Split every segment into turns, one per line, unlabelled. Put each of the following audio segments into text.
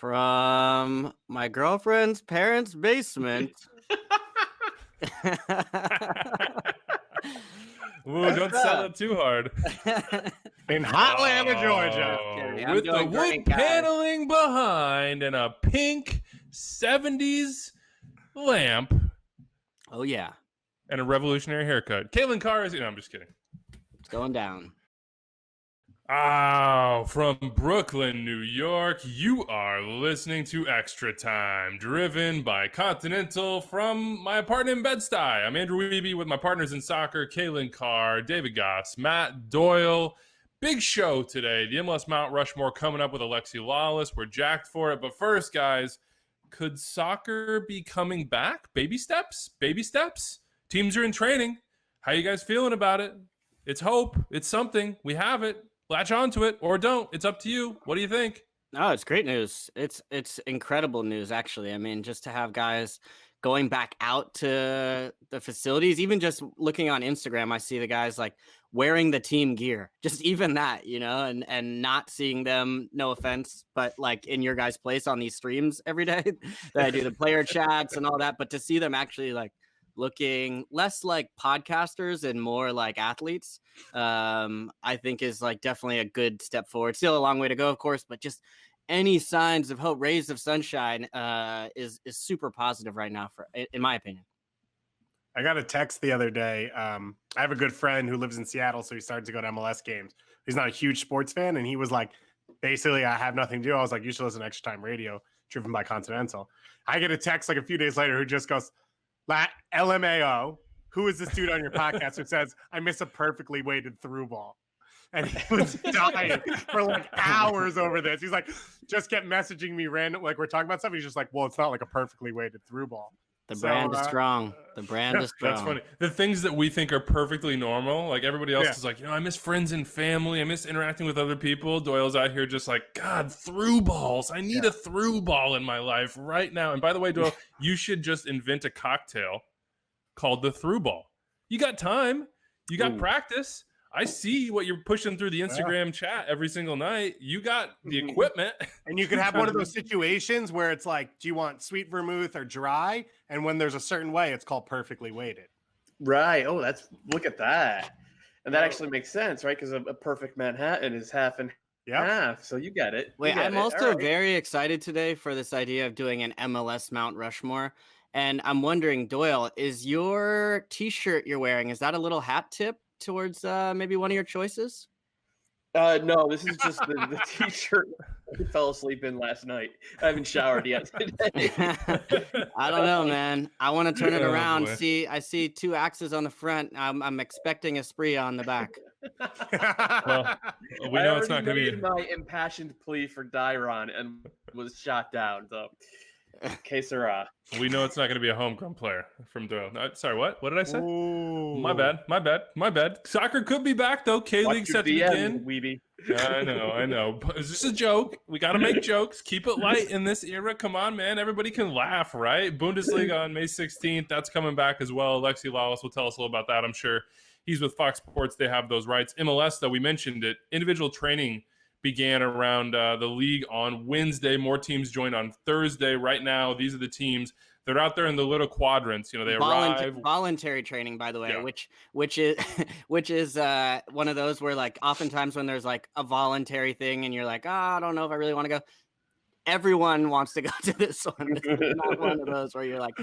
From my girlfriend's parents' basement.
Ooh, don't sell it too hard.
In Hotlanta, Georgia.
With the wood paneling behind and a pink 70s lamp.
Oh, yeah.
And a revolutionary haircut. Calen Carr is... No, I'm just kidding.
It's going down.
Oh, from Brooklyn, New York, you are listening to Extratime, driven by Continental from my apartment in Bed-Stuy. I'm Andrew Wiebe with my partners in soccer, Calen Carr, David Goss, Matt Doyle. Big show today. The MLS Mount Rushmore coming up with Alexi Lalas. We're jacked for it. But first, guys, could soccer be coming back? Baby steps? Baby steps? Teams are in training. How you guys feeling about it? It's hope. It's something. We have it. Latch onto it or don't. It's up to you. What do you think?
No, it's great news. It's incredible news, actually. I mean, just to have guys going back out to the facilities, even just looking on Instagram, I see the guys like wearing the team gear, just even that, and not seeing them, no offense, but like in your guys' place on these streams every day that I do the player chats and all that, but to see them actually like looking less like podcasters and more like athletes, I think is like definitely a good step forward. Still a long way to go, of course, but just any signs of hope, rays of sunshine, is super positive right now, in my opinion.
I got a text the other day. I have a good friend who lives in Seattle, so he started to go to MLS games. He's not a huge sports fan, and he was like, basically, I have nothing to do. I was like, you should listen to Extratime Radio, driven by Continental. I get a text like a few days later who just goes, LMAO, who is this dude on your podcast who says, I miss a perfectly weighted through ball? And he was dying for like hours over this. He's like, just kept messaging me random, like we're talking about stuff. He's just like, well, it's not like a perfectly weighted through ball.
The brand is strong. The brand is strong.
That's funny. The things that we think are perfectly normal, like everybody else is like, I miss friends and family. I miss interacting with other people. Doyle's out here just like, God, through balls. I need a through ball in my life right now. And by the way, Doyle, you should just invent a cocktail called the through ball. You got time. You got practice. I see what you're pushing through the Instagram chat every single night. You got the equipment.
And you can have one of those situations where it's like, do you want sweet vermouth or dry? And when there's a certain way, it's called perfectly weighted.
Right. Oh, look at that. And that actually makes sense, right? Because a perfect Manhattan is half and half. So you get it.
Wait, I'm also very excited today for this idea of doing an MLS Mount Rushmore. And I'm wondering, Doyle, is your t-shirt you're wearing, is that a little hat tip towards maybe one of your choices?
No, this is just the t-shirt I fell asleep in last night. I haven't showered yet today.
I don't know, man. I want to turn it around. I see two axes on the front. I'm expecting a spree on the back.
Well, we know it's not going to be
my impassioned plea for Dairon and was shot down. So, que sera.
We know it's not going to be a homegrown player from Doyle. Sorry, what? What did I say?
Ooh.
My bad. Soccer could be back, though. K-League set to begin.
Weeby.
I know. It's just a joke. We got to make jokes. Keep it light in this era. Come on, man. Everybody can laugh, right? Bundesliga on May 16th. That's coming back as well. Alexi Lalas will tell us a little about that, I'm sure. He's with Fox Sports. They have those rights. MLS, though, we mentioned it. Individual training began around the league on Wednesday. More teams joined on Thursday. Right now, these are the teams. They're out there in the little quadrants. They arrive.
Voluntary training, by the way, which is one of those where like oftentimes when there's like a voluntary thing and you're like, I don't know if I really want to go. Everyone wants to go to this one. It's not one of those where you're like,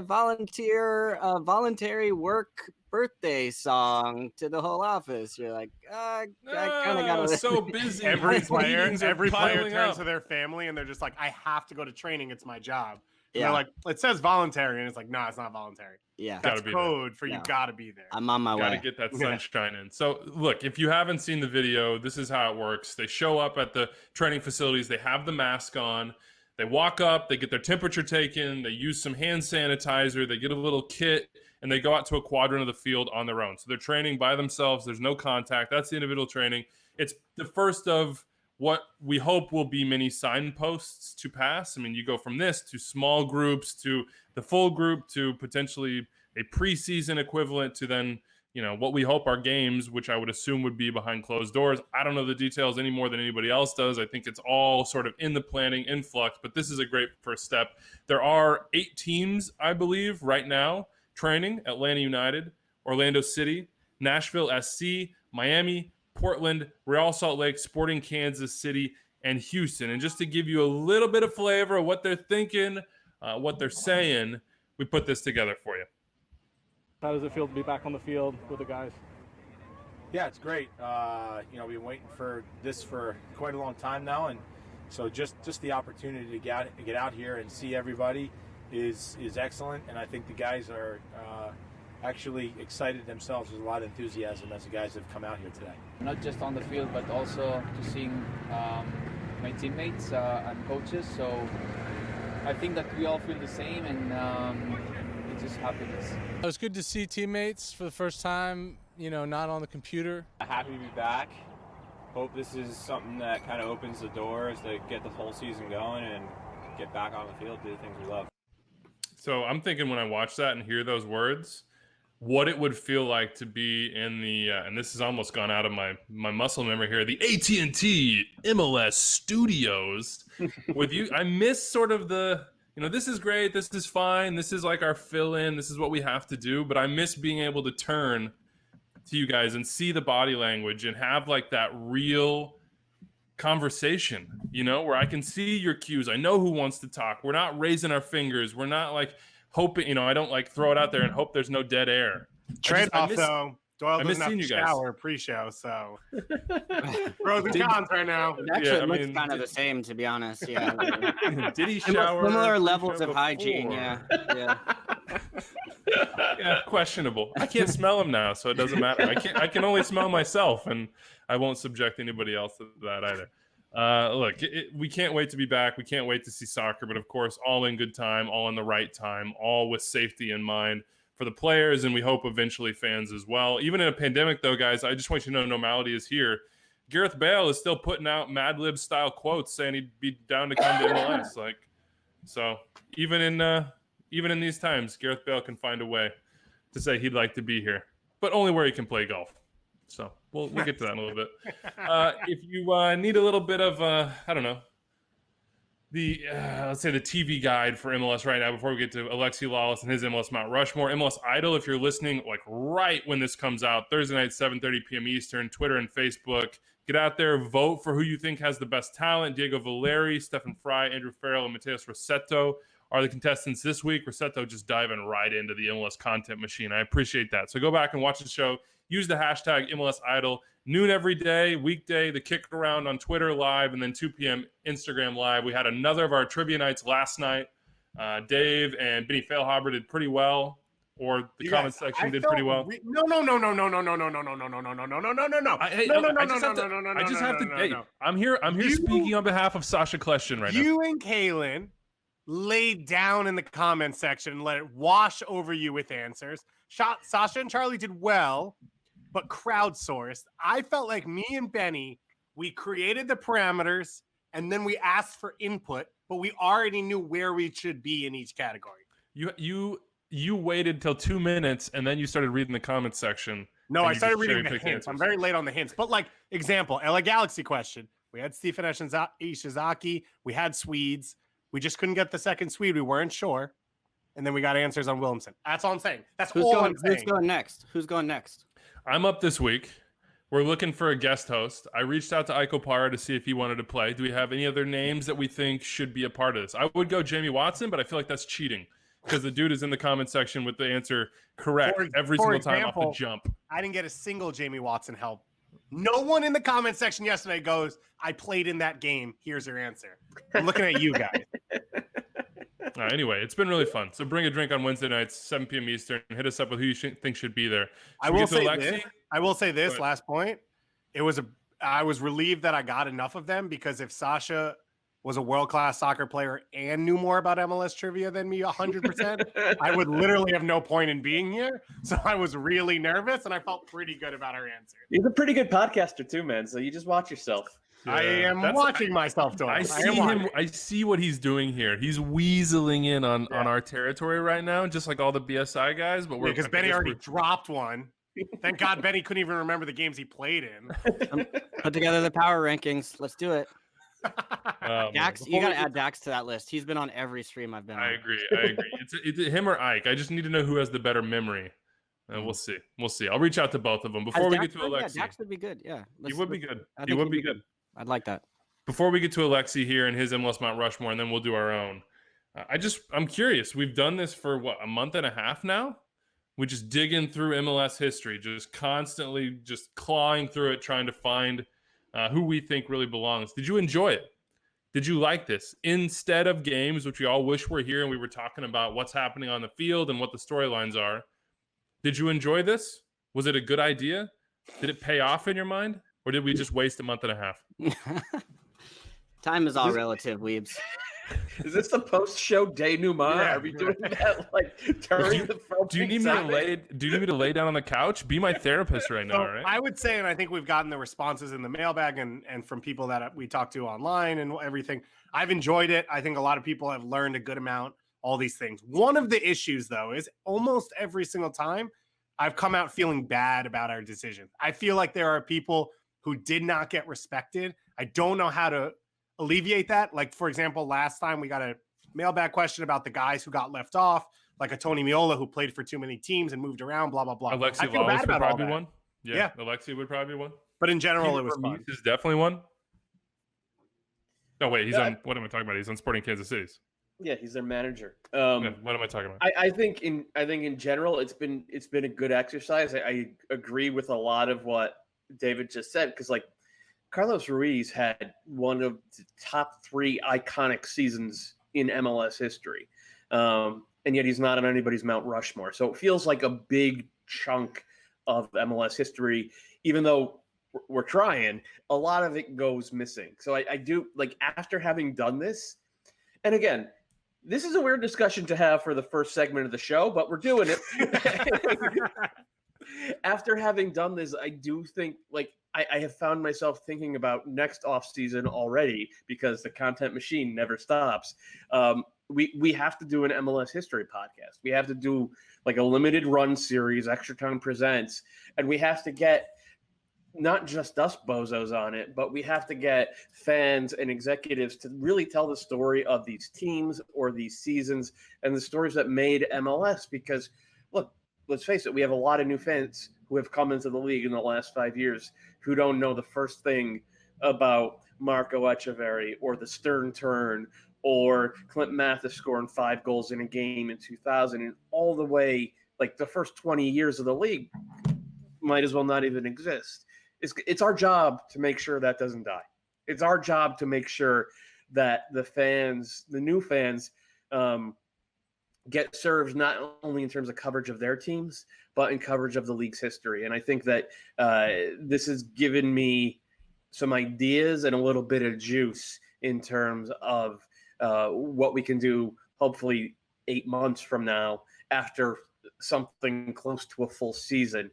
voluntary work birthday song to the whole office. You're like, I kind of got
so busy.
Every player turns to their family and they're just like, I have to go to training. It's my job. And they're like, it says voluntary, and it's like, no, it's not voluntary.
Yeah,
that's code for you. Got to be there.
I'm on my way.
Got to get that sunshine in. So, look, if you haven't seen the video, this is how it works. They show up at the training facilities. They have the mask on. They walk up. They get their temperature taken. They use some hand sanitizer. They get a little kit, and they go out to a quadrant of the field on their own. So they're training by themselves. There's no contact. That's the individual training. It's the first of what we hope will be many signposts to pass. I mean, you go from this to small groups to the full group to potentially a preseason equivalent to then what we hope are games, which I would assume would be behind closed doors. I don't know the details any more than anybody else does. I think it's all sort of in the planning, in flux, but this is a great first step. There are 8 teams, I believe, right now training: Atlanta United, Orlando City, Nashville SC, Miami, Portland, Real Salt Lake, Sporting Kansas City, and Houston. And just to give you a little bit of flavor of what they're thinking, what they're saying, we put this together for you.
How does it feel to be back on the field with the guys?
Yeah, it's great. We've been waiting for this for quite a long time now, and so just the opportunity to get out here and see everybody is excellent. And I think the guys are actually excited themselves. There's a lot of enthusiasm as the guys have come out here today.
Not just on the field, but also to seeing my teammates and coaches. So I think that we all feel the same, and it's just happiness.
It was good to see teammates for the first time, not on the computer.
Happy to be back. Hope this is something that kind of opens the doors to get the whole season going and get back on the field, do the things we love.
So I'm thinking when I watch that and hear those words, what it would feel like to be in the, and this has almost gone out of my muscle memory here, the AT&T MLS studios with you. I miss sort of the, this is great, this is fine, this is like our fill-in, this is what we have to do, but I miss being able to turn to you guys and see the body language and have like that real conversation, where I can see your cues. I know who wants to talk. We're not raising our fingers. We're not like hoping, I don't like throw it out there and hope there's no dead air.
Trade-off, though. Doyle
I miss
doesn't have
seeing
to
you guys.
shower pre-show, so pros and cons right now.
It actually looks kind of the same, to be honest. Yeah.
Did he shower?
Similar levels of
before?
hygiene. Yeah.
Yeah, questionable. I can't smell him now, so it doesn't matter. I can only smell myself, and I won't subject anybody else to that either. Look, we can't wait to be back. We can't wait to see soccer, but of course, all in good time, all in the right time, all with safety in mind for the players, and we hope eventually fans as well. Even in a pandemic, though, guys, I just want you to know normality is here. Gareth Bale is still putting out Mad Lib style quotes saying he'd be down to come to MLS. So even in these times, Gareth Bale can find a way to say he'd like to be here, but only where he can play golf. So we'll get to that in a little bit. If you need a little bit of let's say the TV guide for MLS right now before we get to Alexi Lalas and his MLS Mount Rushmore. MLS Idol, if you're listening like right when this comes out, Thursday night, 7:30 p.m. Eastern, Twitter and Facebook. Get out there, vote for who you think has the best talent. Diego Valeri, Stephen Fry, Andrew Farrell, and Mateus Rossetto are the contestants this week. Rossetto just diving right into the MLS content machine. I appreciate that. So go back and watch the show. Use the hashtag MLS Idol. Noon every day, weekday, the kick around on Twitter live, and then 2 p.m. Instagram live. We had another of our trivia nights last night. Dave and Benny Failhaber did pretty well, or the comment section did pretty well.
No.
I'm here speaking on behalf of Sasha Kleshin right now.
You and Calen laid down in the comment section and let it wash over you with answers. Sasha and Charlie did well, but crowdsourced. I felt like me and Benny, we created the parameters and then we asked for input, but we already knew where we should be in each category.
You waited till 2 minutes and then you started reading the comment section.
No, I started reading the hints. Answers. I'm very late on the hints. But like, example, LA Galaxy question. We had Stephen Ishizaki. We had Swedes. We just couldn't get the second Swede. We weren't sure. And then we got answers on Williamson. That's all I'm saying. That's all I'm saying.
Who's going next?
I'm up this week. We're looking for a guest host. I reached out to Iko Para to see if he wanted to play. Do we have any other names that we think should be a part of this? I would go Jamie Watson, but I feel like that's cheating because the dude is in the comment section with the answer correct every single time off the jump.
I didn't get a single Jamie Watson help. No one in the comment section yesterday goes, I played in that game. Here's your answer. I'm looking at you guys.
Anyway, it's been really fun. So bring a drink on Wednesday nights, 7 p.m. Eastern. Hit us up with who you think should be there.
I will say this last point. I was relieved that I got enough of them because if Sasha was a world-class soccer player and knew more about MLS trivia than me 100%, I would literally have no point in being here. So I was really nervous and I felt pretty good about her answer.
He's a pretty good podcaster too, man. So you just watch yourself.
Yeah,
I am watching myself, Doyle.
I see what he's doing here. He's weaseling in on our territory right now, just like all the BSI guys. But
because Benny already dropped one. Thank God Benny couldn't even remember the games he played in.
Put together the power rankings. Let's do it.
Man.
Dax, you got to add Dax to that list. He's been on every stream I've been on.
I agree. It's him or Ike. I just need to know who has the better memory. We'll see. I'll reach out to both of them before we get to Alexi.
Yeah, Dax would be good. Yeah,
he would be good.
He would be good. I'd like that.
Before we get to Alexi here and his MLS Mount Rushmore, and then we'll do our own. I'm curious. We've done this for a month and a half now. We just digging through MLS history, just constantly just clawing through it, trying to find who we think really belongs. Did you enjoy it? Did you like this? Instead of games, which we all wish were here, and we were talking about what's happening on the field and what the storylines are. Did you enjoy this? Was it a good idea? Did it pay off in your mind? Or did we just waste a month and a half?
Time is all relative, Weebs.
Is this the post-show denouement?
Yeah,
Are we doing that like during the film?
Do you need me to lay down on the couch? Be my therapist right now, right?
I would say, and I think we've gotten the responses in the mailbag and from people that we talk to online and everything. I've enjoyed it. I think a lot of people have learned a good amount, all these things. One of the issues, though, is almost every single time I've come out feeling bad about our decision. I feel like there are people who did not get respected. I don't know how to alleviate that. Like, for example, last time we got a mailbag question about the guys who got left off, like a Tony Miola who played for too many teams and moved around, blah, blah, blah.
Alexi Lalas would probably be one. Yeah, Alexi would probably be one.
But in general, it was fun.
Is definitely one. No, wait, he's on, what am I talking about? He's on Sporting Kansas City's.
Yeah, he's their manager.
What am I talking about?
I think in general, it's been a good exercise. I agree with a lot of what David just said, because like Carlos Ruiz had one of the top 3 iconic seasons in MLS history, and yet he's not on anybody's Mount Rushmore. So it feels like a big chunk of MLS history, even though we're trying. A lot of it goes missing. So I do like, after having done this, and again, this is a weird discussion to have for the first segment of the show, but we're doing it. After having done this, I do think like I have found myself thinking about next off season already, because the content machine never stops. We have to do an MLS history podcast. We have to do like a limited run series, Extratime Presents, and we have to get not just us bozos on it, but we have to get fans and executives to really tell the story of these teams or these seasons and the stories that made MLS. Because look, let's face it, we have a lot of new fans who have come into the league in the last 5 years who don't know the first thing about Marco Echeverri or the Stern Turn or Clint Mathis scoring 5 goals in a game in 2000, and all the way, like the first 20 years of the league might as well not even exist. It's our job to make sure that doesn't die. It's our job to make sure that the fans, the new fans, get served not only in terms of coverage of their teams, but in coverage of the league's history. And I think that this has given me some ideas and a little bit of juice in terms of what we can do, hopefully 8 months from now, after something close to a full season,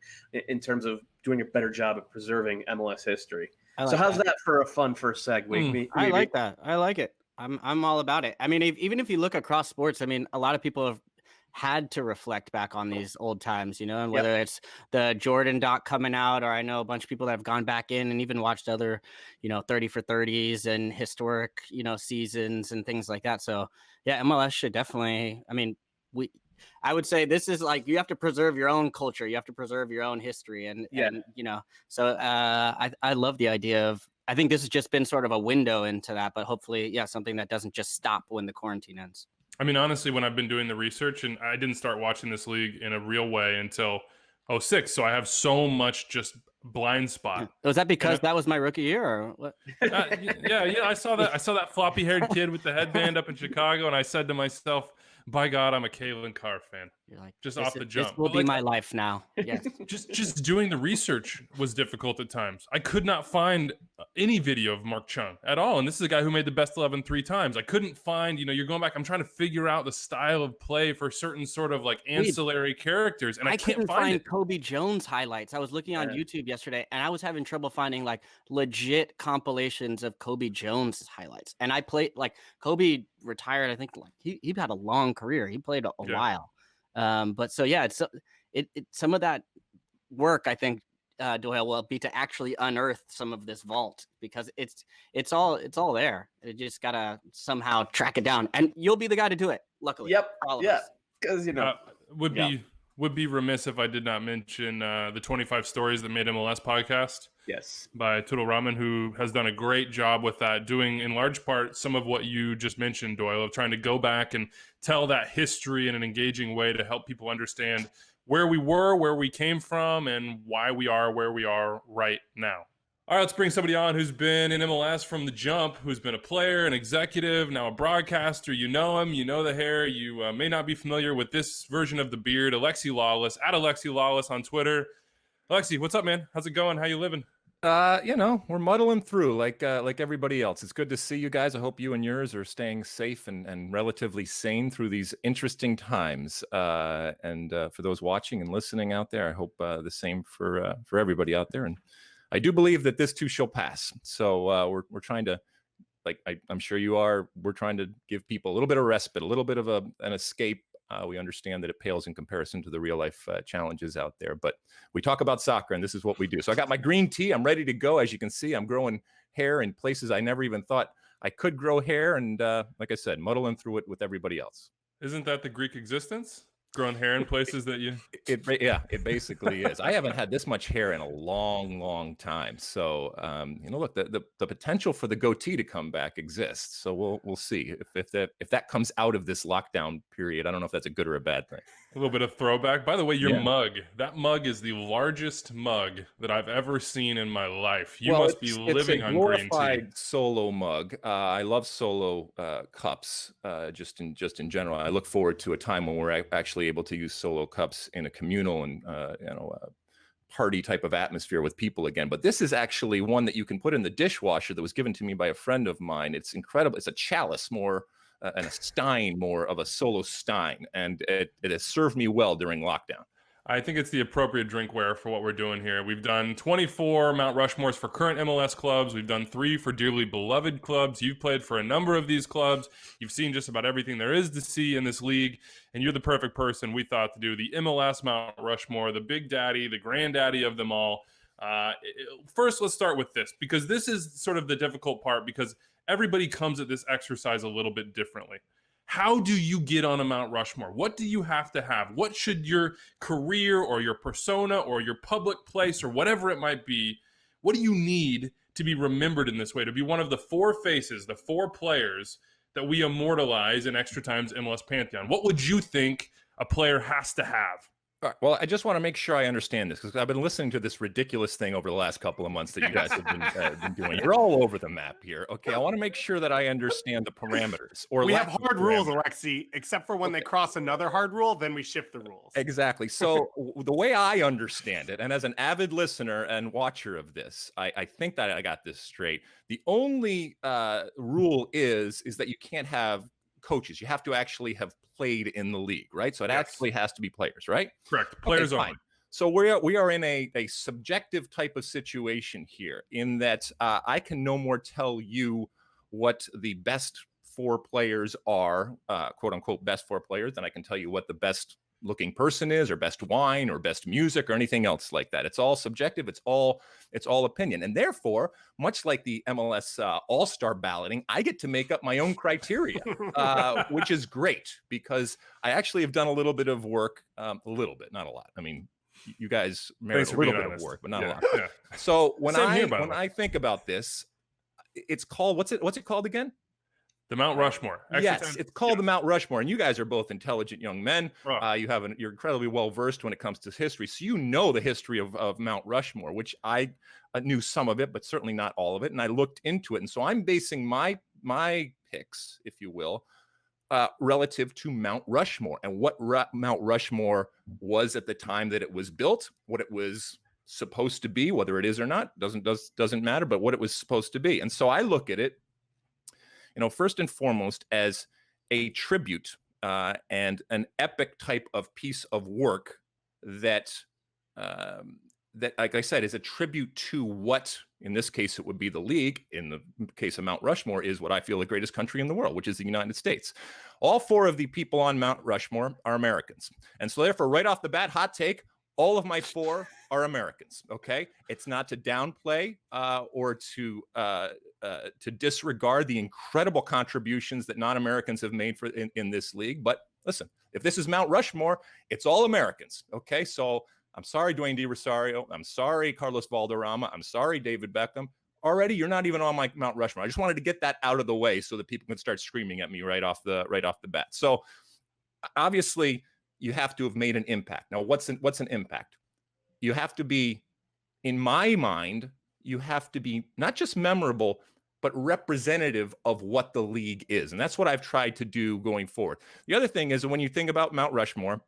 in terms of doing a better job of preserving MLS history. So how's that for a fun first segue?
I like that. I like it. I'm all about it. I mean, even if you look across sports, I mean, a lot of people have had to reflect back on these old times, you know, and whether it's the Jordan doc coming out, or I know a bunch of people that have gone back in and even watched other, 30 for 30s and historic, seasons and things like that. So yeah, MLS should definitely, I mean, I would say this is like, you have to preserve your own culture. You have to preserve your own history. And so I love the idea of, I think this has just been sort of a window into that, but hopefully, something that doesn't just stop when the quarantine ends.
I mean, honestly, when I've been doing the research, and I didn't start watching this league in a real way until 2006. So I have so much just blind spot.
Was that because that was my rookie year or what?
I saw that floppy haired kid with the headband up in Chicago. And I said to myself, by God, I'm a Calen Carr fan.
You're like,
just off the jump.
This will be my life now. Yes.
just doing the research was difficult at times. I could not find any video of Mark Chung at all. And this is a guy who made the best 11 3 times. I couldn't find, you're going back. I'm trying to figure out the style of play for certain sort of like ancillary characters. And I can't find it.
Kobe Jones highlights. I was looking on YouTube yesterday and I was having trouble finding like legit compilations of Kobe Jones highlights. And I played like Kobe retired. I think like he had a long career. He played a while. But so, it's some of that work, I think, Doyle, will be to actually unearth some of this vault, because it's all there. You just gotta somehow track it down, and you'll be the guy to do it. Luckily,
Yep.
for all of
Yeah.
us.
Because
Would be remiss if I did not mention the 25 Stories That Made MLS podcast.
Yes.
By Toodle Ramen, who has done a great job with that, doing in large part some of what you just mentioned, Doyle, of trying to go back and tell that history in an engaging way to help people understand where we were, where we came from, and why we are where we are right now. All right, let's bring somebody on who's been in MLS from the jump, who's been a player, an executive, now a broadcaster. You know him, you know the hair. You may not be familiar with this version of the beard. Alexi Lalas, at Alexi Lalas on Twitter. Alexi, what's up, man? How's it going? How you living?
We're muddling through like everybody else. It's good to see you guys. I hope you and yours are staying safe and relatively sane through these interesting times. And for those watching and listening out there, I hope the same for everybody out there. And I do believe that this too shall pass. So we're trying to, like I'm sure you are, we're trying to give people a little bit of respite, a little bit of an escape. We understand that it pales in comparison to the real life challenges out there, but we talk about soccer and this is what we do. So I got my green tea. I'm ready to go. As you can see, I'm growing hair in places I never even thought I could grow hair. And like I said, muddling through it with everybody else.
Isn't that the Greek existence? Growing hair in places that you...
It basically is. I haven't had this much hair in a long time. So, look, the potential for the goatee to come back exists. So we'll see if that comes out of this lockdown period. I don't know if that's a good or a bad thing.
A little bit of throwback. By the way, your mug, that mug is the largest mug that I've ever seen in my life. You must be living on green tea.
It's a glorified Solo mug. I love Solo cups just in general. I look forward to a time when we're actually able to use Solo cups in a communal and party type of atmosphere with people again. But this is actually one that you can put in the dishwasher that was given to me by a friend of mine. It's incredible. It's a chalice more and a stein more of a Solo stein, and it has served me well during lockdown.
I think it's the appropriate drinkware for what we're doing here. We've done 24 Mount Rushmores for current MLS clubs. We've done 3 for dearly beloved clubs. You've played for a number of these clubs. You've seen just about everything there is to see in this league, and you're the perfect person, we thought, to do the MLS Mount Rushmore, the big daddy, the granddaddy of them all. First, let's start with this, because this is sort of the difficult part, because everybody comes at this exercise a little bit differently. How do you get on a Mount Rushmore? What do you have to have? What should your career or your persona or your public place or whatever it might be, what do you need to be remembered in this way, to be one of the 4 faces, the 4 players that we immortalize in Extratime's MLS Pantheon? What would you think a player has to have?
All right, well, I just want to make sure I understand this, because I've been listening to this ridiculous thing over the last couple of months that you guys have been doing. You're all over the map here. Okay, I want to make sure that I understand the parameters. Or
we have hard rules, Alexi, except for when they cross another hard rule, then we shift the rules.
Exactly. So the way I understand it, and as an avid listener and watcher of this, I think that I got this straight. The only rule is that you can't have coaches. You have to actually have played in the league, right? So it actually has to be players, right?
Correct. Players only.
So we are in a subjective type of situation here, in that I can no more tell you what the best 4 players are, quote unquote, best 4 players, than I can tell you what the best looking person is, or best wine, or best music, or anything else like that. It's all subjective. It's all opinion. And therefore, much like the MLS All-Star balloting, I get to make up my own criteria, which is great, because I actually have done a little bit of work, a little bit, not a lot. I mean, you guys merit a little bit of work, but not a lot. Yeah. So when I think about this, it's called, what's it called again?
The Mount Rushmore.
Yes, it's called the Mount Rushmore, and you guys are both intelligent young men. You're incredibly well versed when it comes to history, so you know the history of Mount Rushmore, which I knew some of it, but certainly not all of it, and I looked into it, and so I'm basing my picks, if you will, relative to Mount Rushmore and what Mount Rushmore was at the time that it was built, what it was supposed to be, whether it is or not doesn't matter, but what it was supposed to be, and so I look at it, first and foremost, as a tribute and an epic type of piece of work that, like I said, is a tribute to what, in this case, it would be the league. In the case of Mount Rushmore, is what I feel the greatest country in the world, which is the United States. All 4 of the people on Mount Rushmore are Americans. And so therefore, right off the bat, hot take, All of my 4 are Americans. Okay, it's not to downplay or to disregard the incredible contributions that non-Americans have made in this league. But listen, if this is Mount Rushmore, it's all Americans. Okay, so I'm sorry, Dwayne DiRosario. I'm sorry, Carlos Valderrama. I'm sorry, David Beckham. Already, you're not even on my Mount Rushmore. I just wanted to get that out of the way so that people can start screaming at me right off the bat. So obviously, you have to have made an impact. Now, what's an impact? You have to be, in my mind, you have to be not just memorable, but representative of what the league is. And that's what I've tried to do going forward. The other thing is, when you think about Mount Rushmore,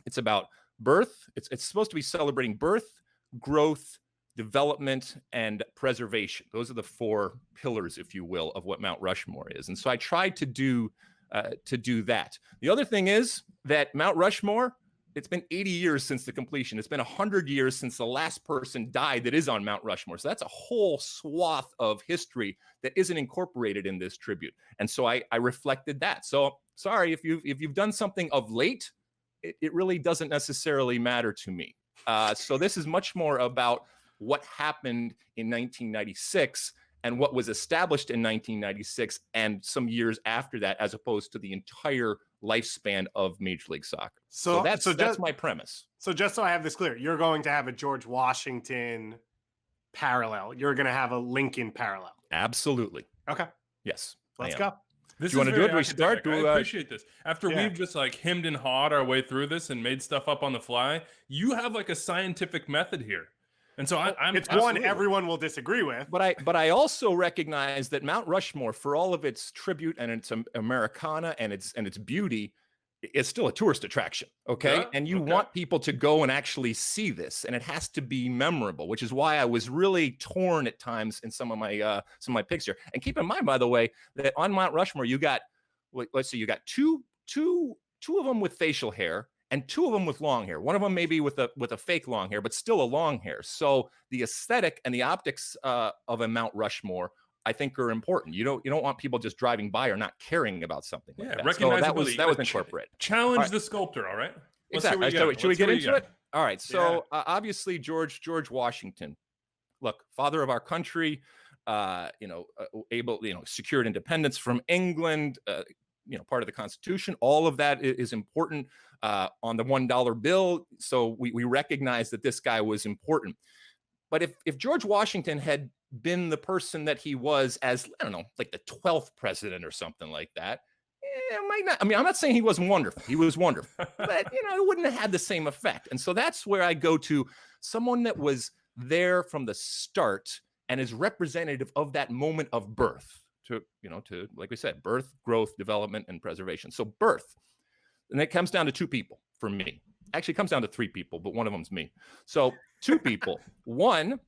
it's about birth. It's supposed to be celebrating birth, growth, development, and preservation. Those are the 4 pillars, if you will, of what Mount Rushmore is. And so I tried to do that. The other thing is that Mount Rushmore, it's been 80 years since the completion. It's been 100 years since the last person died that is on Mount Rushmore. So that's a whole swath of history that isn't incorporated in this tribute. And so I reflected that. So sorry, if you've done something of late, it really doesn't necessarily matter to me. So this is much more about what happened in 1996 and what was established in 1996 and some years after that, as opposed to the entire lifespan of Major League Soccer. So that's my premise.
So just so I have this clear, you're going to have a George Washington parallel. You're going to have a Lincoln parallel.
Absolutely.
Okay.
Yes.
Let's go.
Do
you want to do it? Do we start?
I appreciate this. After we've just like hemmed and hawed our way through this and made stuff up on the fly, you have like a scientific method here. And so it's
one everyone will disagree with.
But I also recognize that Mount Rushmore, for all of its tribute and its Americana and its beauty, is still a tourist attraction. Okay. Yeah, and you want people to go and actually see this, and it has to be memorable, which is why I was really torn at times in some of my picks here. And keep in mind, by the way, that on Mount Rushmore, you got, let's see, you got two of them with facial hair and 2 of them with long hair. One of them maybe with a fake long hair, but still a long hair. So the aesthetic and the optics of a Mount Rushmore, I think, are important. You don't want people just driving by or not caring about something like that. So that was incorporated.
Challenge the sculptor, all right?
Exactly. Should we get into it? All right. So obviously George Washington, look, father of our country, secured independence from England, part of the Constitution. All of that is important on the $1 bill. So we recognize that this guy was important. But if George Washington had been the person that he was as, I don't know, like the 12th president or something like that, it might not. I mean, I'm not saying he wasn't wonderful. He was wonderful, but it wouldn't have had the same effect. And so that's where I go to someone that was there from the start and is representative of that moment of birth. To like we said, birth, growth, development, and preservation. So birth, and it comes down to 2 people for me. Actually, it comes down to 3 people, but one of them's me. So 2 people. One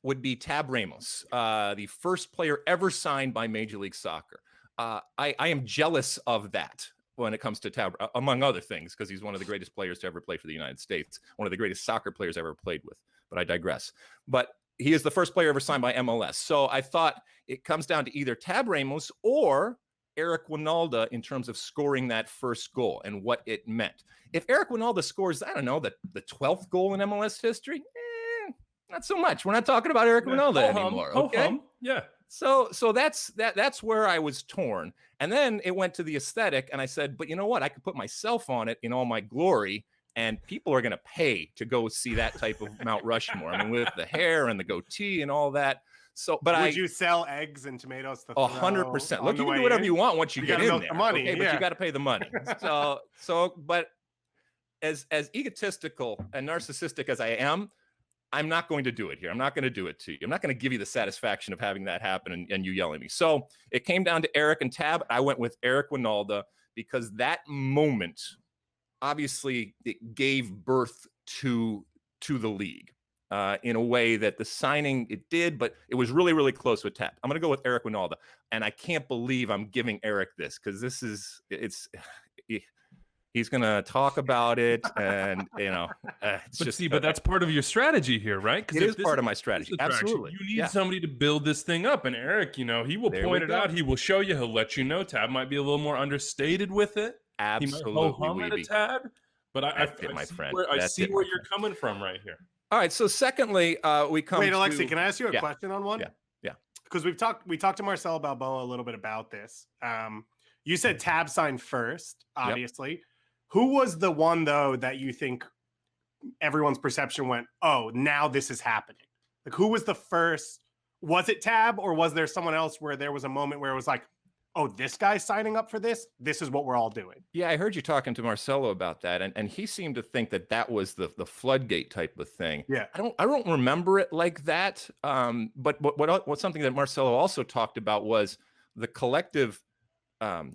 would be Tab Ramos, the first player ever signed by Major League Soccer. I am jealous of that when it comes to Tab, among other things, because he's one of the greatest players to ever play for the United States, one of the greatest soccer players ever played with. But I digress. But he is the first player ever signed by MLS. So I thought it comes down to either Tab Ramos or Eric Winalda in terms of scoring that first goal and what it meant. If Eric Winalda scores, I don't know, the 12th goal in MLS history, not so much. We're not talking about Eric Winalda anymore. Okay.
Yeah.
So that's where I was torn. And then it went to the aesthetic, and I said, but you know what? I could put myself on it in all my glory. And people are going to pay to go see that type of Mount Rushmore. I mean, with the hair and the goatee and all that. So, but
would you sell eggs and tomatoes?
100%. Look, you can do whatever you want once you get in there.
The money,
okay? But you got to pay the money. But as egotistical and narcissistic as I am, I'm not going to do it here. I'm not going to do it to you. I'm not going to give you the satisfaction of having that happen and you yelling at me. So it came down to Eric and Tab. I went with Eric Winalda because that moment, obviously, it gave birth to the league in a way that the signing, it did, but it was really, really close with Tab. I'm going to go with Eric Winalda. And I can't believe I'm giving Eric this because he's going to talk about it. And,
but that's part of your strategy here, right?
It is part of my strategy. Absolutely.
You need somebody to build this thing up. And Eric, he will point it out. He will show you. He'll let you know. Tab might be a little more understated with it.
Absolutely.
He might ho-hum at a tad, But I
my
see
friend.
I see where you're coming from right here.
All right. So secondly, we come.
Wait,
to,
Alexi, can I ask you a question on one?
Yeah.
Because we talked to Marcelo Balboa a little bit about this. You said Tab signed first, obviously. Yep. Who was the one though that you think everyone's perception went, oh, now this is happening? Like, who was the first? Was it Tab, or was there someone else where there was a moment where it was like, oh, this guy's signing up for this? This is what we're all doing.
Yeah, I heard you talking to Marcelo about that, and he seemed to think that was the floodgate type of thing.
Yeah,
I don't remember it like that. But what something that Marcelo also talked about was the collective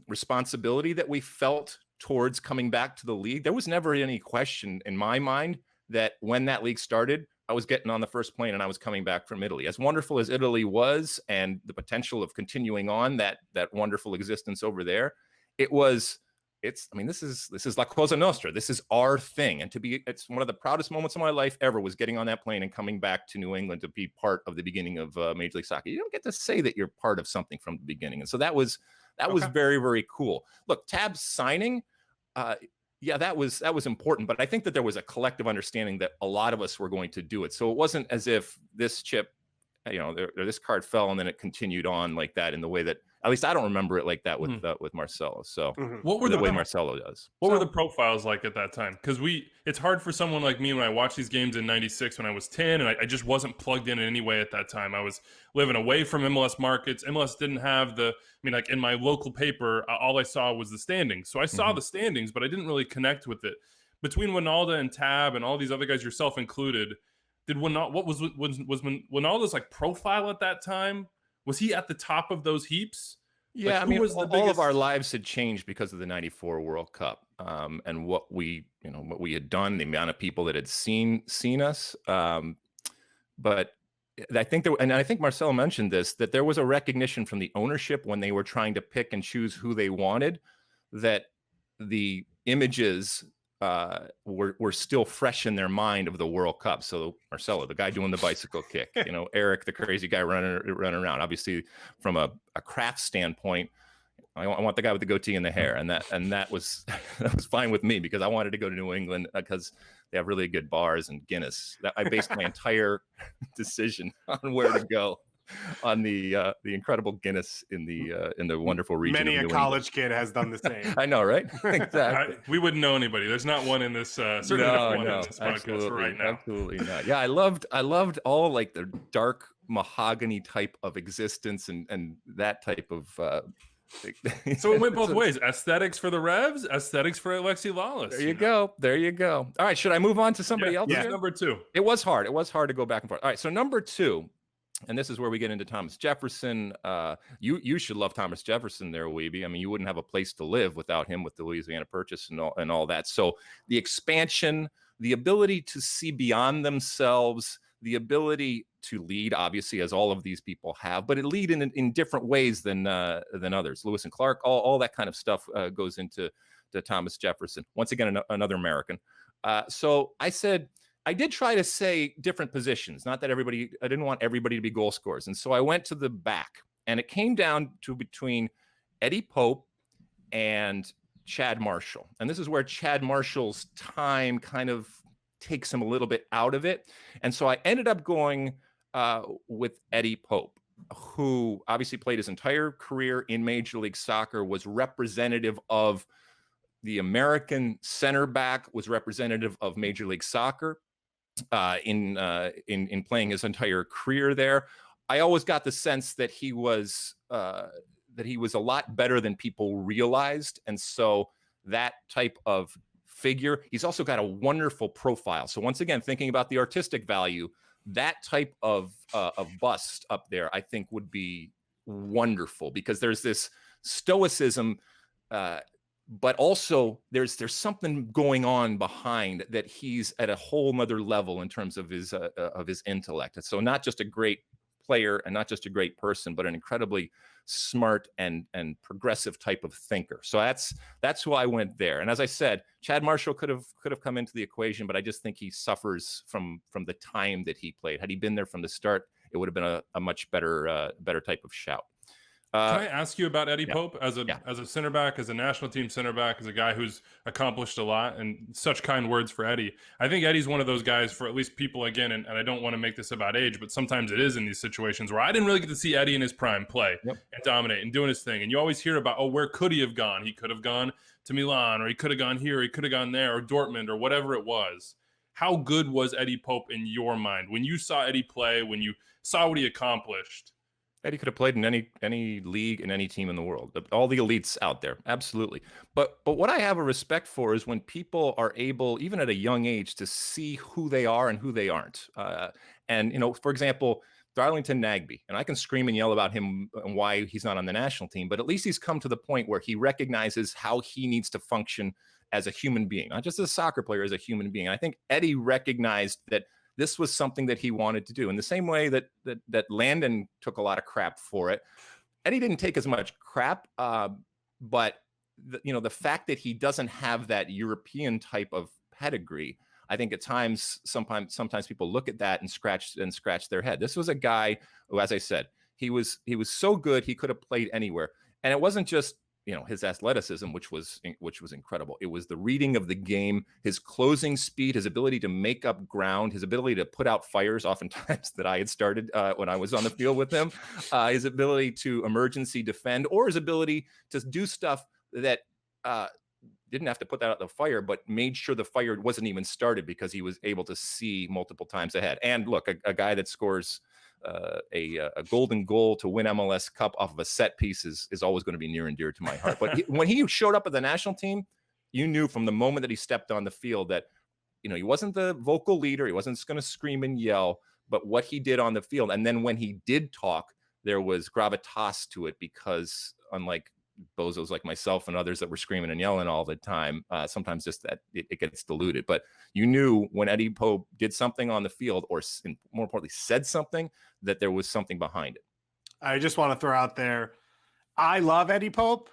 responsibility that we felt towards coming back to the league. There was never any question in my mind that when that league started, I was getting on the first plane and I was coming back from Italy. As wonderful as Italy was, and the potential of continuing on that wonderful existence over there, this is La Cosa Nostra. This is our thing. And it's one of the proudest moments of my life ever was getting on that plane and coming back to New England to be part of the beginning of Major League Soccer. You don't get to say that you're part of something from the beginning. And so that was very, very cool. Look, Tab's signing, that was important, but I think that there was a collective understanding that a lot of us were going to do it. So it wasn't as if this chip, this card fell and then it continued on like that in the way that, at least I don't remember it like that with Marcelo. So
what were
the way Marcelo does?
What were the profiles like at that time? Because it's hard for someone like me when I watched these games in '96 when I was 10, and I just wasn't plugged in any way at that time. I was living away from MLS markets. MLS didn't have in my local paper, all I saw was the standings. So I saw the standings, but I didn't really connect with it. Between Winalda and Tab and all these other guys, yourself included, was Winalda's like profile at that time? Was he at the top of those heaps?
Yeah, all of our lives had changed because of the '94 World Cup, and what we had done, the amount of people that had seen us. But I think Marcelo mentioned this, that there was a recognition from the ownership when they were trying to pick and choose who they wanted, that the images were still fresh in their mind of the World Cup. So Marcelo, the guy doing the bicycle kick, Eric, the crazy guy running around. Obviously, from a craft standpoint, I want the guy with the goatee and the hair, and that was fine with me because I wanted to go to New England because they have really good bars and Guinness. I based my entire decision on where to go on the incredible Guinness in the wonderful region.
Many a college kid has done the same.
I know, right? Exactly.
We wouldn't know anybody. There's not one in this. Certainly not one in this podcast right now.
Absolutely not. Yeah, I loved all like the dark mahogany type of existence and that type of.
So it went both ways: aesthetics for the Revs, aesthetics for Alexi Lalas.
There you go. All right, should I move on to somebody else?
Yeah. Number two.
It was hard to go back and forth. All right, so number two. And this is where we get into Thomas Jefferson. You should love Thomas Jefferson there, Weeby. I mean, you wouldn't have a place to live without him with the Louisiana Purchase and all that. So the expansion, the ability to see beyond themselves, the ability to lead, obviously, as all of these people have, but it lead in different ways than others. Lewis and Clark, all that kind of stuff goes into Thomas Jefferson. Once again, another American. So I said, I did try to say different positions, not that I didn't want everybody to be goal scorers. And so I went to the back, and it came down to between Eddie Pope and Chad Marshall. And this is where Chad Marshall's time kind of takes him a little bit out of it. And so I ended up going with Eddie Pope, who obviously played his entire career in Major League Soccer, was representative of the American center back, was representative of Major League Soccer. In playing his entire career there, I always got the sense that he was a lot better than people realized, and so that type of figure. He's also got a wonderful profile. So once again, thinking about the artistic value, that type of bust up there, I think, would be wonderful because there's this stoicism. But also there's something going on behind that he's at a whole nother level in terms of his intellect. And so not just a great player and not just a great person, but an incredibly smart and progressive type of thinker. So that's who I went there. And as I said, Chad Marshall could have come into the equation, but I just think he suffers from the time that he played. Had he been there from the start, it would have been a much better type of shout.
Can I ask you about Eddie
yeah.
Pope as a center back, as a national team center back, as a guy who's accomplished a lot, and such kind words for Eddie? I think Eddie's one of those guys, for at least people, again, and I don't want to make this about age, but sometimes it is in these situations where I didn't really get to see Eddie in his prime play and dominate and doing his thing. And you always hear about, oh, where could he have gone? He could have gone to Milan, or he could have gone here, he could have gone there, or Dortmund, or whatever it was. How good was Eddie Pope in your mind? When you saw Eddie play, when you saw what he accomplished,
Eddie could have played in any league and any team in the world. All the elites out there, absolutely. But what I have a respect for is when people are able, even at a young age, to see who they are and who they aren't. And for example, Darlington Nagbe, and I can scream and yell about him and why he's not on the national team, but at least he's come to the point where he recognizes how he needs to function as a human being, not just as a soccer player, as a human being. I think Eddie recognized that this was something that he wanted to do. In the same way that Landon took a lot of crap for it, Eddie didn't take as much crap, but the fact that he doesn't have that European type of pedigree, I think at times, sometimes people look at that and scratch their head. This was a guy who, as I said, he was so good he could have played anywhere, and it wasn't just his athleticism, which was incredible. It was the reading of the game, his closing speed, his ability to make up ground, his ability to put out fires oftentimes that I had started when I was on the field with him, his ability to emergency defend, or his ability to do stuff that didn't have to put that out the fire, but made sure the fire wasn't even started because he was able to see multiple times ahead. And look, a guy that scores a golden goal to win MLS Cup off of a set piece is always going to be near and dear to my heart. But when he showed up at the national team, you knew from the moment that he stepped on the field that he wasn't the vocal leader. He wasn't just going to scream and yell, but what he did on the field. And then when he did talk, there was gravitas to it, because unlike bozos like myself and others that were screaming and yelling all the time, sometimes just that it gets diluted. But you knew when Eddie Pope did something on the field, or more importantly said something, that there was something behind it.
I just want to throw out there, I love Eddie Pope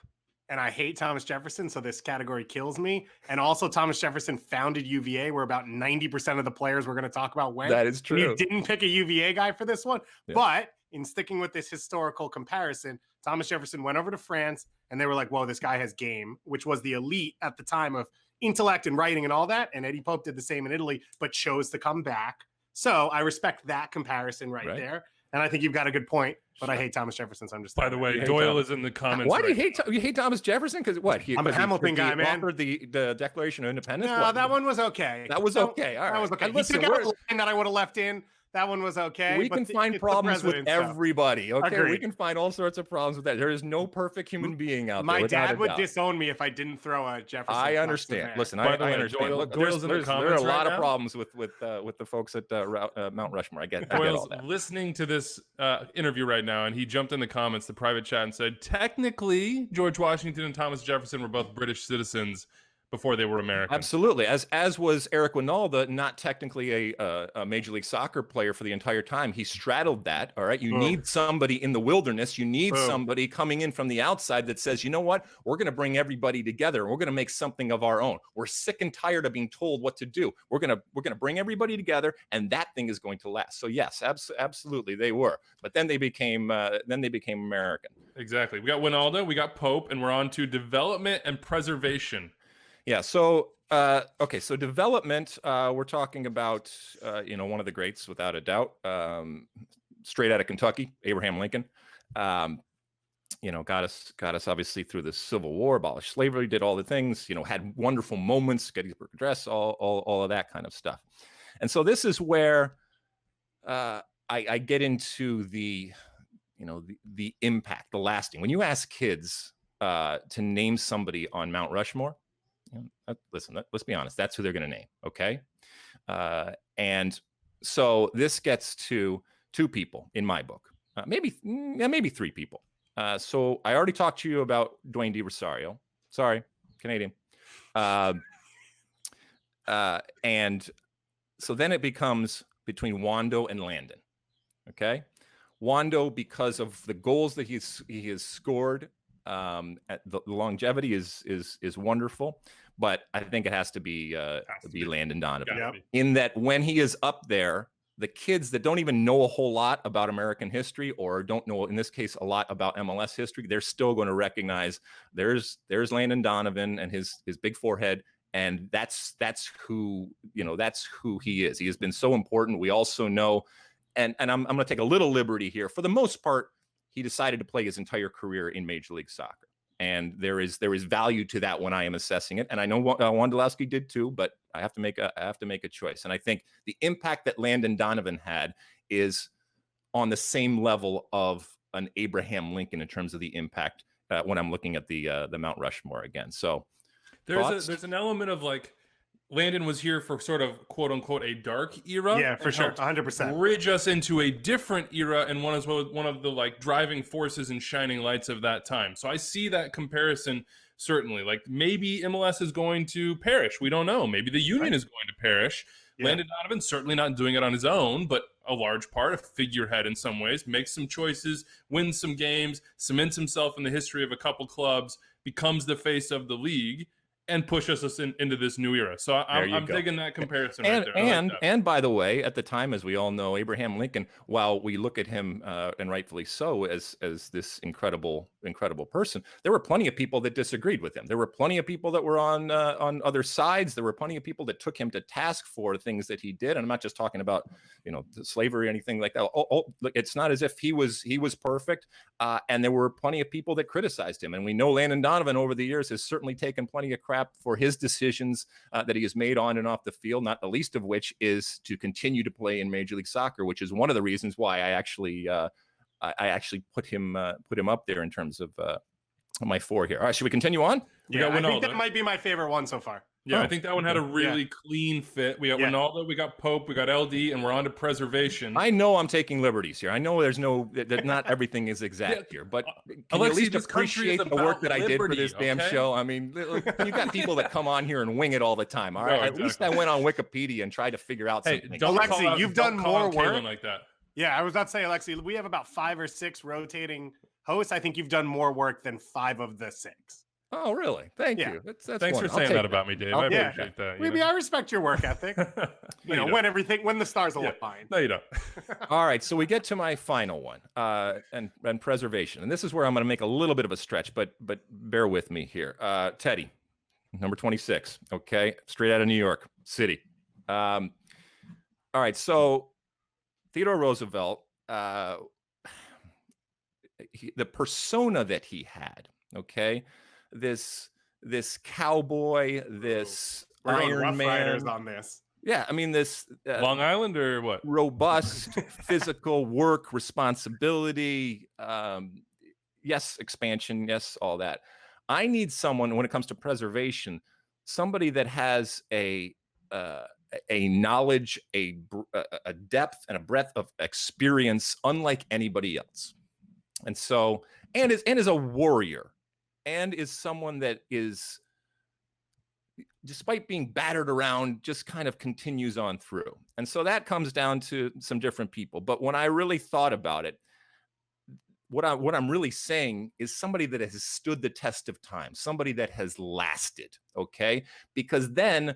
and I hate Thomas Jefferson, so this category kills me. And also, Thomas Jefferson founded UVA, where about 90% of the players we're going to talk about went.
That is true.
You didn't pick a UVA guy for this one, but in sticking with this historical comparison, Thomas Jefferson went over to France and they were like, whoa, this guy has game, which was the elite at the time of intellect and writing and all that. And Eddie Pope did the same in Italy, but chose to come back. So I respect that comparison right there. And I think you've got a good point, but I hate Thomas Jefferson. So I'm just.
By the way, Doyle is in the comments.
Why do you hate Thomas Jefferson? Because what?
I'm a Hamilton guy, man.
Offered the Declaration of Independence.
No, that one was okay.
That was okay. All right.
That was okay.
Listen,
he took out a line that I would have left in. That one was okay.
We can find problems with everybody. Okay,
Agreed.
We can find all sorts of problems with that. There is no perfect human being out there.
My dad would disown me if I didn't throw a Jefferson.
I understand. Listen, I understand.
Doyle,
Look,
Doyle's in the comments.
There are a lot
of
problems with the folks at Mount Rushmore. I get
Doyle's
all that.
Listening to this interview right now, and he jumped in the comments, the private chat, and said, technically, George Washington and Thomas Jefferson were both British citizens before they were American.
Absolutely. As was Eric Winalda, not technically a Major League Soccer player for the entire time. He straddled that. All right. You need somebody in the wilderness. You need somebody coming in from the outside that says, you know what? We're going to bring everybody together. We're going to make something of our own. We're sick and tired of being told what to do. We're going to bring everybody together, and that thing is going to last. So yes, absolutely they were. But then they became American.
Exactly. We got Winalda, we got Pope, and we're on to development and preservation.
Yeah. So, okay. So development, we're talking about, one of the greats without a doubt, straight out of Kentucky, Abraham Lincoln, got us obviously through the Civil War, abolished slavery, did all the things, had wonderful moments, Gettysburg Address, all of that kind of stuff. And so this is where, I get into the impact, the lasting. When you ask kids, to name somebody on Mount Rushmore, listen, let's be honest. That's who they're going to name. Okay. And so this gets to two people in my book, maybe three people. So I already talked to you about Dwayne De Rosario. Sorry, Canadian. And so then it becomes between Wando and Landon. Okay. Wando, because of the goals that he has scored, at the longevity is wonderful, but I think it has to be Landon Donovan. In that when he is up there, the kids that don't even know a whole lot about American history, or don't know, in this case, a lot about MLS history, they're still going to recognize there's Landon Donovan and his big forehead. And that's who he is. He has been so important. We also know, and I'm going to take a little liberty here. For the most part, he decided to play his entire career in Major League Soccer. And there is value to that when I am assessing it. And I know Wondolowski did too, but I have to make a choice. And I think the impact that Landon Donovan had is on the same level of an Abraham Lincoln in terms of the impact when I'm looking at the Mount Rushmore again. So
there's an element of like, Landon was here for sort of quote unquote a dark era.
Yeah, for sure. 100%.
Bridge us into a different era, and one of the like driving forces and shining lights of that time. So I see that comparison, certainly. Like, maybe MLS is going to perish. We don't know. Maybe the Union is going to perish. Yeah. Landon Donovan certainly not doing it on his own, but a large part, a figurehead in some ways, makes some choices, wins some games, cements himself in the history of a couple clubs, becomes the face of the league, and pushes us into this new era. So I'm digging that comparison right there.
And by the way, at the time, as we all know, Abraham Lincoln, while we look at him, and rightfully so, as this incredible person, there were plenty of people that disagreed with him. There were plenty of people that were on other sides. There were plenty of people that took him to task for things that he did. And I'm not just talking about, slavery or anything like that. It's not as if he was perfect. And there were plenty of people that criticized him. And we know Landon Donovan over the years has certainly taken plenty of crap for his decisions that he has made on and off the field, not the least of which is to continue to play in Major League Soccer, which is one of the reasons why I actually put him up there in terms of my 4 here. All right, should we continue on?
Yeah, I think that might be my favorite one so far.
Yeah, I think that one had a really clean fit. We got Ronaldo, we got Pope, we got LD, and we're on to preservation.
I know I'm taking liberties here. I know that not everything is exact here, but can you at least appreciate the work that I did for this damn show? I mean, you got people that come on here and wing it all the time. All right, at least I went on Wikipedia and tried to figure out something.
Alexi, you've done more work
like that.
Yeah, I was about to say, Alexi, we have about 5 or 6 rotating hosts. I think you've done more work than 5 of the 6.
Oh, really? Thank you. That's
Thanks for saying that about me, Dave. I appreciate that.
Maybe I respect your work ethic. when the stars align.
No, you don't.
All right, so we get to my final one, and preservation, and this is where I'm going to make a little bit of a stretch, but bear with me here. Teddy, number 26. Okay, straight out of New York City. All right, so Theodore Roosevelt, the persona that he had. Okay. This cowboy, this Iron Man.
Riders on this.
Yeah, I mean this
Long Island or what?
Robust physical work, responsibility, yes, expansion, yes, all that. I need someone when it comes to preservation, somebody that has a knowledge, a depth and a breadth of experience unlike anybody else. And so, and is a warrior. And is someone that is, despite being battered around, just kind of continues on through. And so that comes down to some different people. But when I really thought about it, what I'm really saying is somebody that has stood the test of time, somebody that has lasted, okay? Because then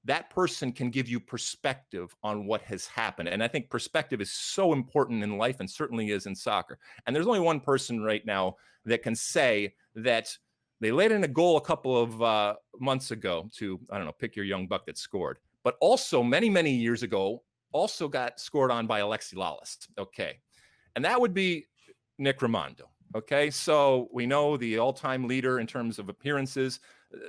that person can give you perspective on what has happened. And I think perspective is so important in life and certainly is in soccer. And there's only one person right now that can say that they laid in a goal a couple of months ago to, I don't know, pick your young buck that scored, but also many, many years ago, also got scored on by Alexi Lalas. Okay. And that would be Nick Rimando. Okay. So we know the all-time leader in terms of appearances.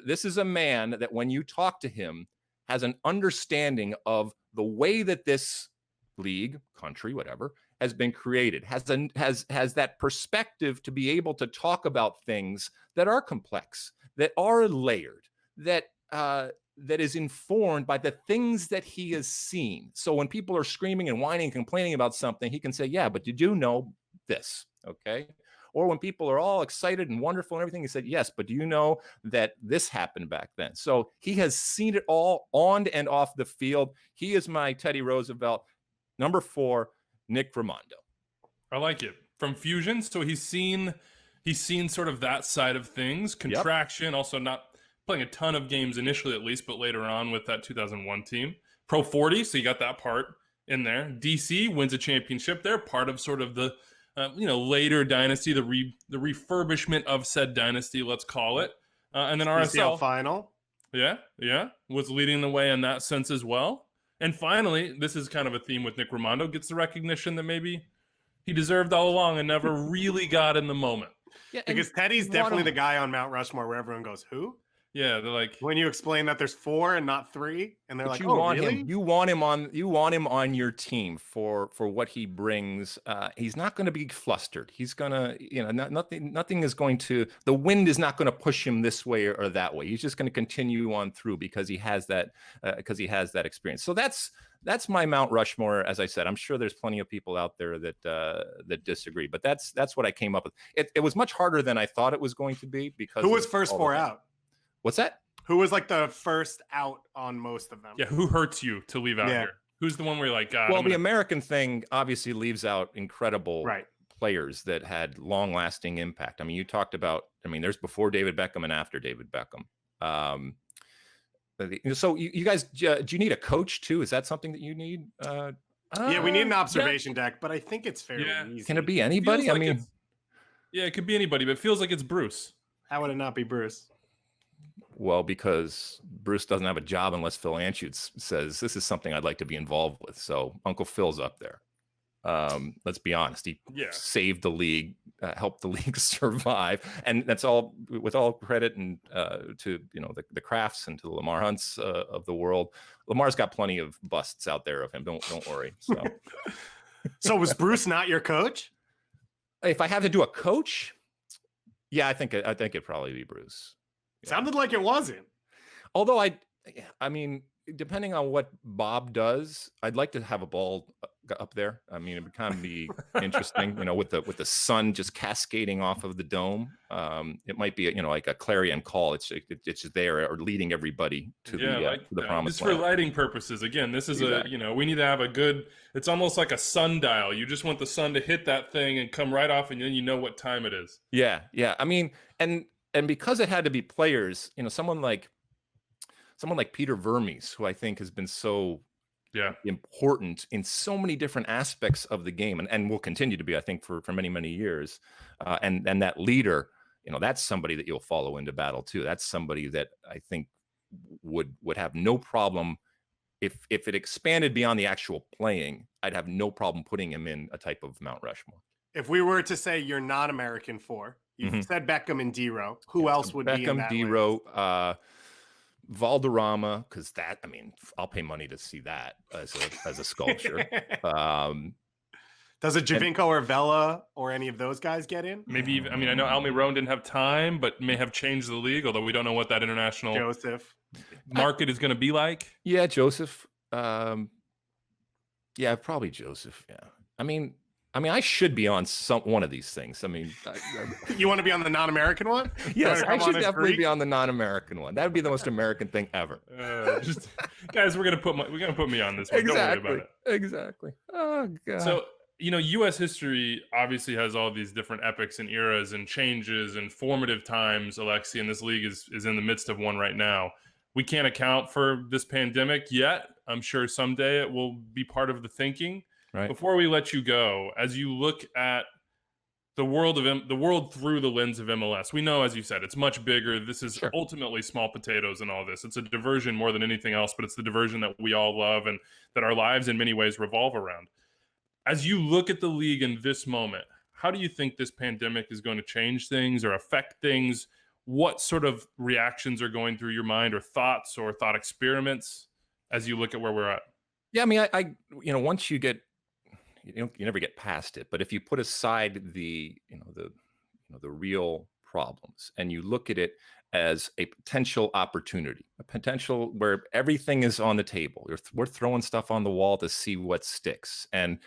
This is a man that when you talk to him has an understanding of the way that this league, country, whatever, has been created, has that perspective to be able to talk about things that are complex, that are layered, that is informed by the things that he has seen. So when people are screaming and whining and complaining about something, he can say, yeah, but did you know this? Okay. Or when people are all excited and wonderful and everything, he said, yes, but do you know that this happened back then? So he has seen it all on and off the field. He is my Teddy Roosevelt. Number 4, Nick Rimando.
I like it. From Fusion, so he's seen sort of that side of things. Contraction, also not playing a ton of games initially at least, but later on with that 2001 team. Pro 40, so you got that part. in there. DC wins a championship. They're part of sort of the later dynasty, the refurbishment of said dynasty, let's call it. And then RSL
final.
Yeah, was leading the way in that sense as well. And finally, this is kind of a theme with Nick Rimando, gets the recognition that maybe he deserved all along and never really got in the moment.
Yeah, because Teddy's definitely the guy on Mount Rushmore where everyone goes, who?
Yeah, they're like,
when you explain that there's 4 and not 3, and they're like,
you
"Oh,
want
really?"
him. You want him on your team for what he brings. He's not going to be flustered. He's gonna, nothing is going to. The wind is not going to push him this way or that way. He's just going to continue on through because he has that experience. So that's my Mount Rushmore. As I said, I'm sure there's plenty of people out there that disagree, but that's what I came up with. It was much harder than I thought it was going to be because
who was first 4 out?
What's that?
Who was like the first out on most of them?
Yeah, who hurts you to leave out here? Who's the one where you're like, God?
Well, the American thing obviously leaves out incredible players that had long-lasting impact. I mean, you talked about, there's before David Beckham and after David Beckham. So you guys, do you need a coach too? Is that something that you need?
Yeah, we need an observation deck, but I think it's fairly easy.
Can it be anybody?
Like it could be anybody, but it feels like it's Bruce.
How would it not be Bruce?
Well, because Bruce doesn't have a job unless Phil Anschutz says this is something I'd like to be involved with. So Uncle Phil's up there. Let's be honest. He saved the league, helped the league survive, and that's all with all credit and to the Crafts and to the Lamar Hunts of the world. Lamar's got plenty of busts out there of him. Don't worry. So,
so was Bruce not your coach?
If I have to do a coach, yeah, I think it'd probably be Bruce.
Sounded like it wasn't.
Although I mean, depending on what Bob does, I'd like to have a ball up there. I mean, it would kind of be interesting, with the sun just cascading off of the dome. It might be like a clarion call. It's just there or leading everybody to the promised
land. Just for lighting purposes. Again, this is we need to have a good. It's almost like a sundial. You just want the sun to hit that thing and come right off, and then you know what time it is.
Yeah. I mean, and because it had to be players, someone like Peter Vermes, who I think has been so important in so many different aspects of the game and will continue to be, I think, for many, many years. And that leader, that's somebody that you'll follow into battle too. That's somebody that I think would have no problem if it expanded beyond the actual playing. I'd have no problem putting him in a type of Mount Rushmore.
If we were to say you're not American 4, you said Beckham and D-Row. Who else would be in that
D-Row, Valderrama, because I'll pay money to see that as a sculpture.
Does a Javinko or Vela or any of those guys get in?
Maybe I know Almiron didn't have time, but may have changed the league, although we don't know what that international market is going to be like.
Yeah, Joseph. Probably Joseph. Yeah. I should be on one of these things.
You want to be on the non-American one?
Yes, I should definitely be on the non-American one. That would be the most American thing ever.
Guys, we're gonna put me on this one.
Exactly.
Don't worry about it.
Exactly. Oh God.
So U.S. history obviously has all these different epochs and eras and changes and formative times. Alexi, and this league is in the midst of one right now. We can't account for this pandemic yet. I'm sure someday it will be part of the thinking.
Right.
Before we let you go, as you look at the world through the lens of MLS, we know, as you said, it's much bigger. This is ultimately small potatoes in all this. It's a diversion more than anything else, but it's the diversion that we all love and that our lives in many ways revolve around. As you look at the league in this moment, how do you think this pandemic is going to change things or affect things? What sort of reactions are going through your mind or thoughts or thought experiments as you look at where we're at?
Yeah, I once you get, you never get past it, but if you put aside the real problems and you look at it as a potential opportunity, a potential where everything is on the table, we're throwing stuff on the wall to see what sticks. And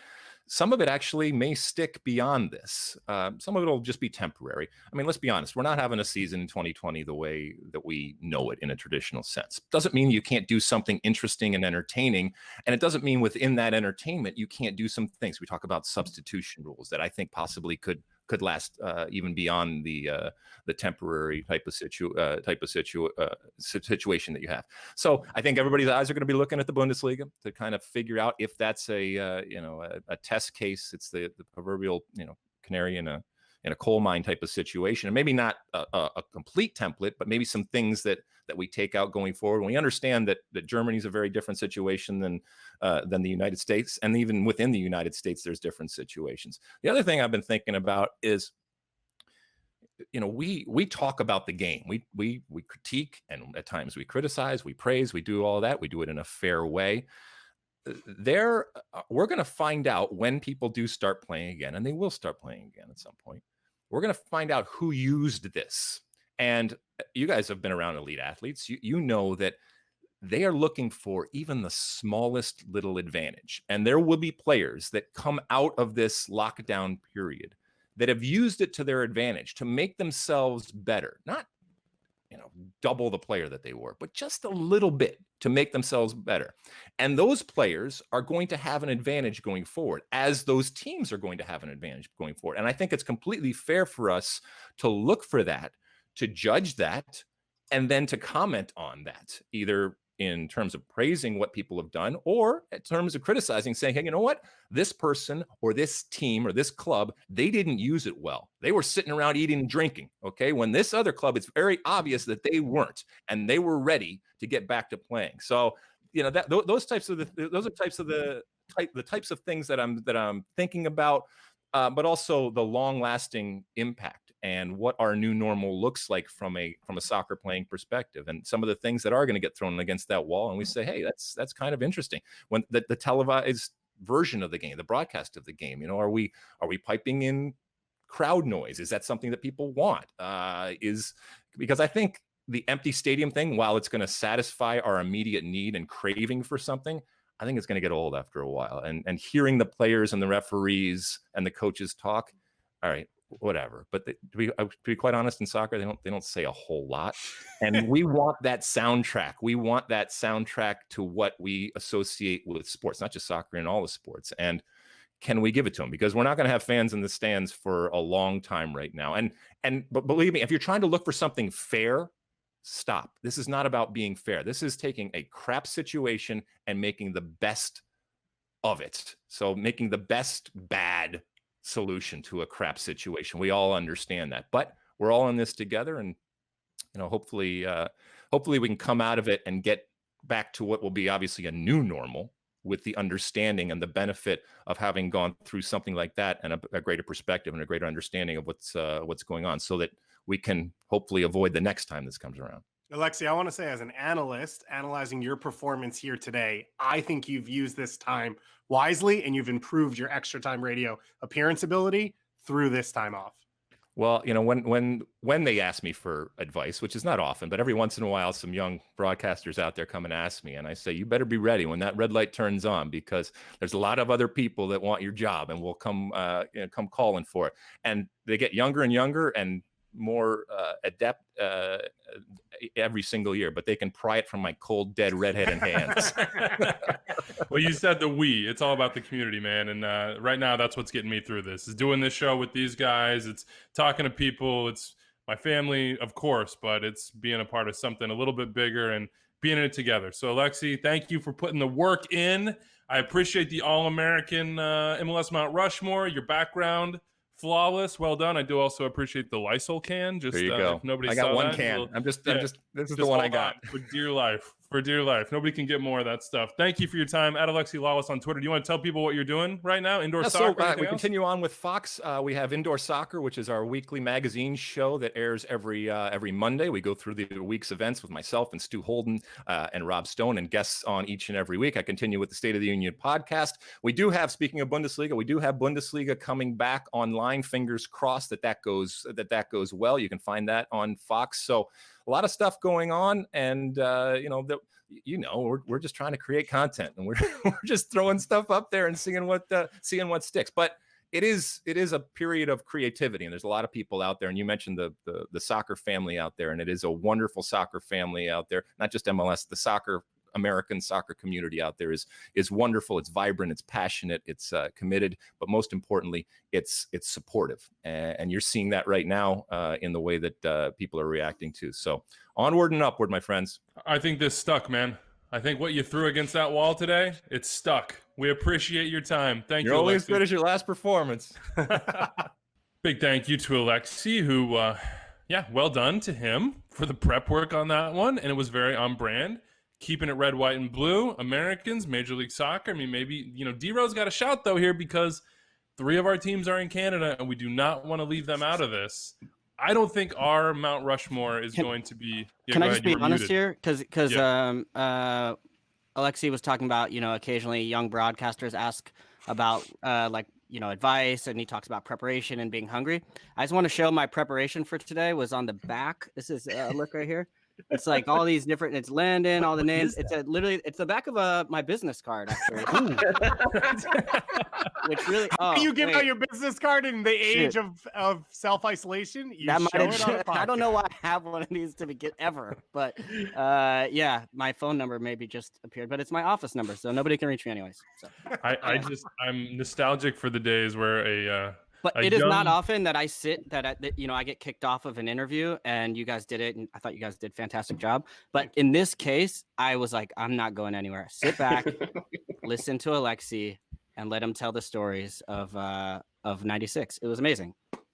some of it actually may stick beyond this. Some of it will just be temporary. Let's be honest. We're not having a season in 2020 the way that we know it in a traditional sense. Doesn't mean you can't do something interesting and entertaining. And it doesn't mean within that entertainment, you can't do some things. We talk about substitution rules that I think possibly could could last even beyond the temporary type of situation that you have. So I think everybody's eyes are going to be looking at the Bundesliga to kind of figure out if that's a test case. It's the proverbial canary in a coal mine type of situation, and maybe not a complete template, but maybe some things that we take out going forward. When we understand that Germany's a very different situation than the United States, and even within the United States, there's different situations. The other thing I've been thinking about is, we talk about the game. We critique, and at times we criticize, we praise, we do all that. We do it in a fair way. We're going to find out when people do start playing again, and they will start playing again at some point. We're going to find out who used this. And you guys have been around elite athletes. You know that they are looking for even the smallest little advantage. And there will be players that come out of this lockdown period that have used it to their advantage to make themselves better. Not double the player that they were, but just a little bit to make themselves better. And those players are going to have an advantage going forward, as those teams are going to have an advantage going forward. And I think it's completely fair for us to look for that, to judge that, and then to comment on that, either in terms of praising what people have done or in terms of criticizing, saying, hey, you know what? This person or this team or this club, they didn't use it well. They were sitting around eating and drinking, okay? When this other club, it's very obvious that they weren't, and they were ready to get back to playing. So, those types of the types of things that I'm thinking about, but also the long-lasting impact and what our new normal looks like from a soccer playing perspective, and some of the things that are going to get thrown against that wall. And we say, hey, that's kind of interesting. When the televised version of the game, the broadcast of the game, are we piping in crowd noise? Is that something that people want? Because I think the empty stadium thing, while it's going to satisfy our immediate need and craving for something, I think it's going to get old after a while. And hearing the players and the referees and the coaches talk, all right, whatever. But to be quite honest, in soccer, they don't say a whole lot. And we want that soundtrack. We want that soundtrack to what we associate with sports, not just soccer, in all the sports. And can we give it to them? Because we're not going to have fans in the stands for a long time right now. But believe me, if you're trying to look for something fair, stop. This is not about being fair. This is taking a crap situation and making the best of it. So making the best bad solution to a crap situation. We all understand that, but we're all in this together, and hopefully we can come out of it and get back to what will be obviously a new normal, with the understanding and the benefit of having gone through something like that, and a greater perspective and a greater understanding of what's going on, so that we can hopefully avoid the next time this comes around.
Alexi, I want to say, as an analyst analyzing your performance here today, I think you've used this time wisely, and you've improved your Extra Time radio appearance ability through this time off.
Well, when they ask me for advice, which is not often, but every once in a while, some young broadcasters out there come and ask me, and I say, you better be ready when that red light turns on, because there's a lot of other people that want your job and will come calling for it. And they get younger and younger and more adept every single year, but they can pry it from my cold, dead, redheaded hands.
Well, you said the we. It's all about the community, man. And right now, that's what's getting me through this. Is doing this show with these guys. It's talking to people. It's my family, of course, but it's being a part of something a little bit bigger and being in it together. So, Alexi, thank you for putting the work in. I appreciate the All-American MLS Mount Rushmore, your background. Flawless, well done. I do also appreciate the Lysol can. Just
there you go.
Nobody.
I got
saw
one
that.
can. This is the
Just
one I got.
for dear life. For dear life. Nobody can get more of that stuff. Thank you for your time. At Alexi Lalas on Twitter. Do you want to tell people what you're doing right now? Indoor soccer?
So we continue on with Fox. We have Indoor Soccer, which is our weekly magazine show that airs every Monday. We go through the week's events with myself and Stu Holden and Rob Stone, and guests on each and every week. I continue with the State of the Union podcast. We do have, speaking of Bundesliga, we do have Bundesliga coming back online. Fingers crossed that goes well. You can find that on Fox. So a lot of stuff going on, and we're just trying to create content, and we're just throwing stuff up there and seeing what sticks. But it is a period of creativity, and there's a lot of people out there. And you mentioned the soccer family out there, and it is a wonderful soccer family out there. Not just MLS, the soccer American soccer community out there is wonderful. It's vibrant, it's passionate, it's committed, but most importantly, it's supportive. And you're seeing that right now in the way that people are reacting to. So onward and upward, my friends.
I think this stuck, man. I think what you threw against that wall today, it's stuck. We appreciate your time. Thank you,
You're only
Alexi.
as good as your last performance.
Big thank you to Alexi, who, well done to him for the prep work on that one. And it was very on brand. Keeping it red, white, and blue. Americans, Major League Soccer. I mean, maybe, D-Rose got a shout, though, here because 3 of our teams are in Canada, and we do not want to leave them out of this. I don't think our Mount Rushmore is going to be. Yeah,
can I just
ahead,
be honest
muted.
here? Because Alexi was talking about, occasionally young broadcasters ask about advice, and he talks about preparation and being hungry. I just want to show my preparation for today was on the back. This is look right here. It's like all these different. It's Landon, all the names. It's literally it's the back of my business card actually. Which really,
you give out your business card in the age of self isolation.
That might have. I don't know why I have one of these to begin ever, but my phone number maybe just appeared, but it's my office number, so nobody can reach me anyways. So
I'm nostalgic for the days where
But it is not often that I sit that I get kicked off of an interview, and you guys did it, and I thought you guys did a fantastic job. But in this case, I was like, I'm not going anywhere. Sit back, listen to Alexi, and let him tell the stories of '96. It was amazing.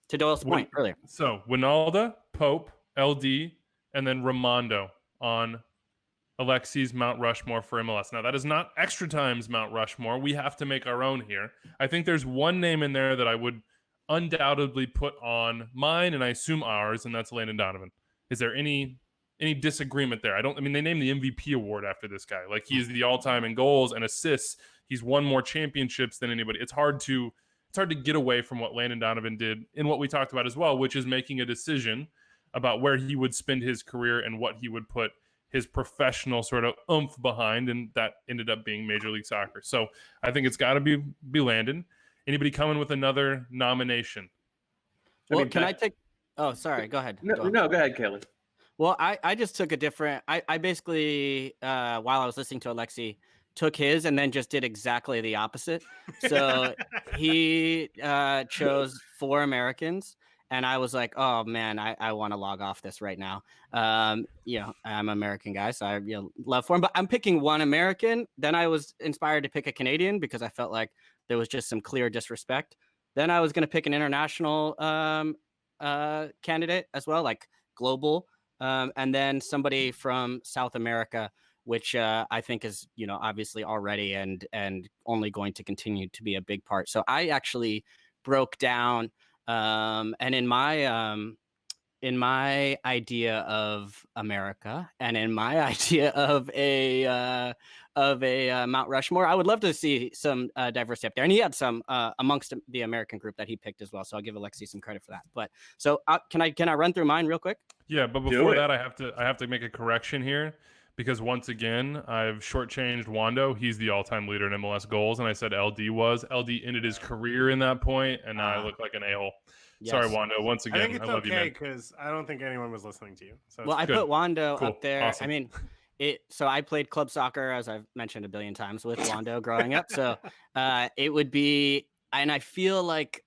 To Doyle's point earlier.
So Winalda, Pope, LD, and then Ramondo on Alexi's Mount Rushmore for MLS. Now, that is not Extra Time's Mount Rushmore. We have to make our own here. I think there's one name in there that I would undoubtedly put on mine, and I assume ours, and that's Landon Donovan. Is there any disagreement there? They named the MVP award after this guy. Like, he is the all-time in goals and assists. He's won more championships than anybody. It's hard to get away from what Landon Donovan did in what we talked about as well, which is making a decision about where he would spend his career and what he would put his professional sort of oomph behind, and that ended up being Major League Soccer. So I think it's got to be Landon. Anybody coming with another nomination?
Well, can I take? Oh, sorry. Go ahead.
No, go ahead, Calen.
Well, I just took a different. I basically while I was listening to Alexi, took his and then just did exactly the opposite. So he chose 4 Americans. And I was like, oh man, I want to log off this right now. I'm an American guy, so I love for him. But I'm picking 1 American. Then I was inspired to pick a Canadian because I felt like there was just some clear disrespect. Then I was going to pick an international candidate as well, like global, and then somebody from South America, which I think is obviously already and only going to continue to be a big part. So I actually broke down. And in my idea of America and in my idea of a Mount Rushmore, I would love to see some diversity up there. And he had some amongst the American group that he picked as well. So I'll give Alexi some credit for that. But so can I run through mine real quick?
Yeah, but before that, I have to make a correction here. Because once again, I've shortchanged Wando. He's the all-time leader in MLS goals, and I said LD was. LD ended his career in that point, and now I look like an a-hole. Yes. Sorry, Wando. Once again,
I think it's
love you, man.
because I don't think anyone was listening to you. So
well, I put Wando
cool.
up there.
Awesome.
I mean, So I played club soccer, as I've mentioned a billion times, with Wando growing up. So it would be, and I feel like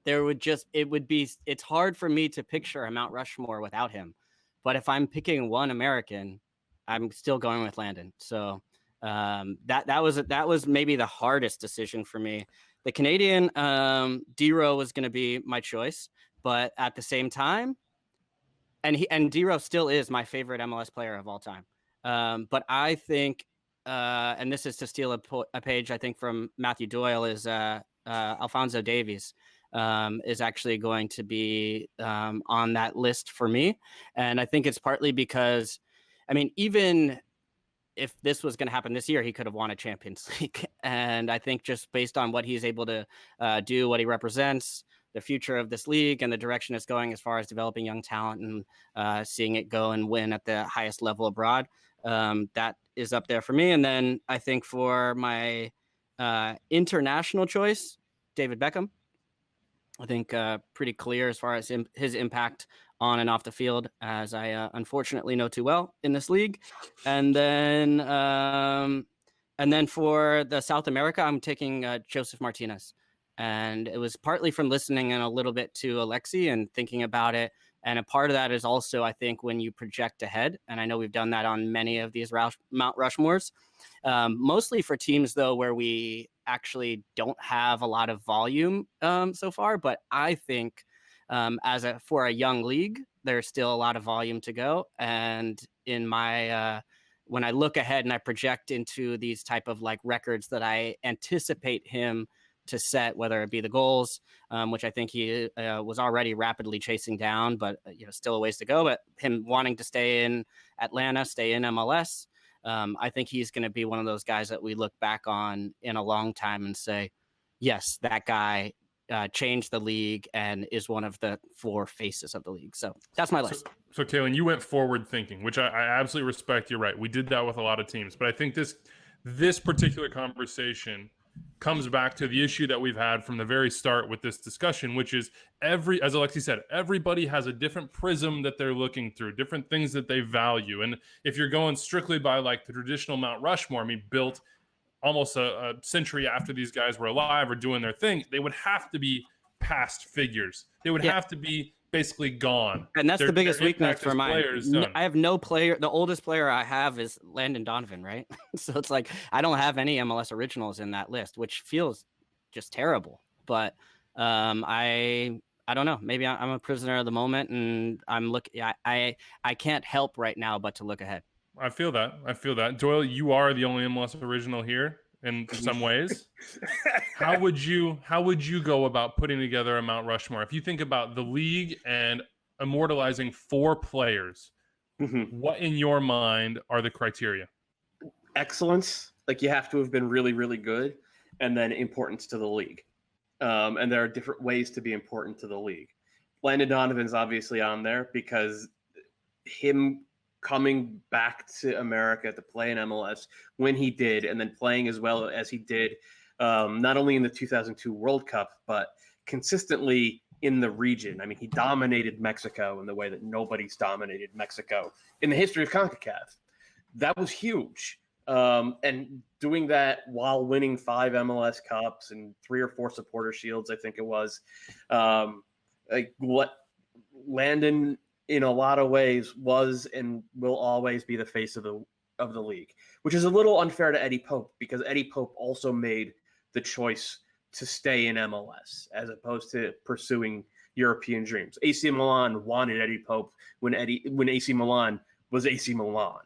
it's hard for me to picture a Mount Rushmore without him. But if I'm picking 1 American, I'm still going with Landon. So that was maybe the hardest decision for me. The Canadian D-Row was going to be my choice, but at the same time, and D-Row still is my favorite MLS player of all time. But I think, and this is to steal a page, I think, from Matthew Doyle, is Alphonso Davies is actually going to be on that list for me. And I think it's partly because, I mean, even if this was going to happen this year, he could have won a Champions League. And I think just based on what he's able to do, what he represents, the future of this league and the direction it's going as far as developing young talent and seeing it go and win at the highest level abroad, that is up there for me. And then I think for my international choice, David Beckham. I think pretty clear as far as his impact on and off the field, as I unfortunately know too well in this league. And then for the South America, I'm taking Joseph Martinez. And it was partly from listening in a little bit to Alexi and thinking about it. And a part of that is also, I think, when you project ahead. And I know we've done that on many of these Mount Rushmores, mostly for teams, though, where we actually don't have a lot of volume so far. But I think for a young league, there's still a lot of volume to go. And in my when I look ahead and I project into these type of like records that I anticipate him to set, whether it be the goals, which I think he was already rapidly chasing down, but still a ways to go. But him wanting to stay in Atlanta, stay in MLS, I think he's going to be one of those guys that we look back on in a long time and say, yes, that guy changed the league and is one of the 4 faces of the league. So that's my list.
So Calen, you went forward thinking, which I absolutely respect. You're right. We did that with a lot of teams, but I think this particular conversation comes back to the issue that we've had from the very start with this discussion, which is as Alexi said, everybody has a different prism that they're looking through, different things that they value. And if you're going strictly by like the traditional Mount Rushmore, I mean, built almost a century after these guys were alive or doing their thing, they would have to be past figures. They would have to be basically gone.
And that's the biggest weakness for mine. I have no player. The oldest player I have is Landon Donovan, right? So it's like I don't have any MLS originals in that list, which feels just terrible. But I don't know. Maybe I'm a prisoner of the moment, and I'm looking. I can't help right now but to look ahead.
I feel that. Doyle, you are the only MLS original here in some ways. How would you go about putting together a Mount Rushmore? If you think about the league and immortalizing 4 players, what in your mind are the criteria?
Excellence. Like you have to have been really, really good, and then importance to the league. And there are different ways to be important to the league. Landon Donovan's obviously on there because him coming back to America to play in MLS when he did, and then playing as well as he did, not only in the 2002 World Cup, but consistently in the region. I mean, he dominated Mexico in the way that nobody's dominated Mexico in the history of CONCACAF. That was huge. And doing that while winning 5 MLS Cups and 3 or 4 supporter shields, I think it was, like what Landon in a lot of ways was and will always be the face of the league, which is a little unfair to Eddie Pope because Eddie Pope also made the choice to stay in MLS as opposed to pursuing European dreams. AC Milan wanted Eddie Pope when AC Milan was AC Milan.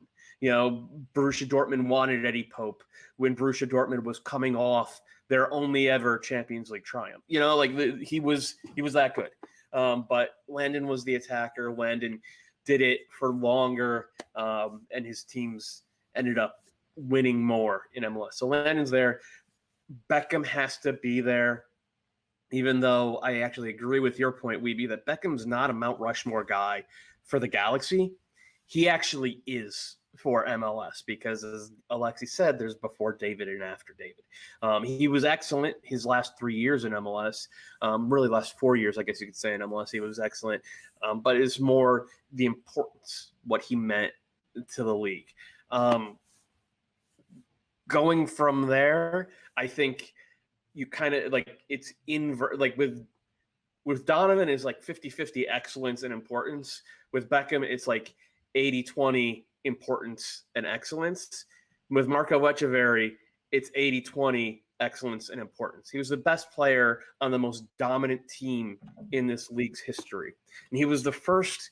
Borussia Dortmund wanted Eddie Pope when Borussia Dortmund was coming off their only ever Champions League triumph. He was that good. But Landon was the attacker. Landon did it for longer, and his teams ended up winning more in MLS. So Landon's there. Beckham has to be there, even though I actually agree with your point, Weeby, that Beckham's not a Mount Rushmore guy for the Galaxy. He actually is for MLS because, as Alexi said, there's before David and after David. He was excellent his last 3 years in MLS, really last 4 years, I guess you could say, in MLS. He was excellent, but it's more the importance, what he meant to the league. Going from there, I think you kind of like it's with Donovan is like 50-50 excellence and importance. With Beckham, it's like 80-20 importance and excellence. With Marco Echeverri, it's 80-20 excellence and importance. He was the best player on the most dominant team in this league's history. And he was the first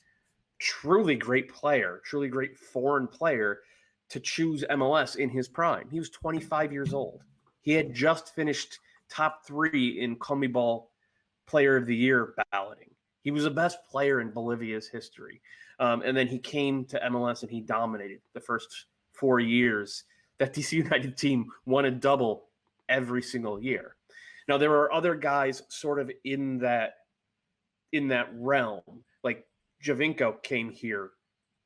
truly great player, truly great foreign player to choose MLS in his prime. He was 25 years old. He had just finished top 3 in CONMEBOL Player of the Year balloting. He was the best player in Bolivia's history. And then he came to MLS and he dominated the first 4 years. That DC United team won a double every single year. Now, there are other guys sort of in that realm. Like Javinko came here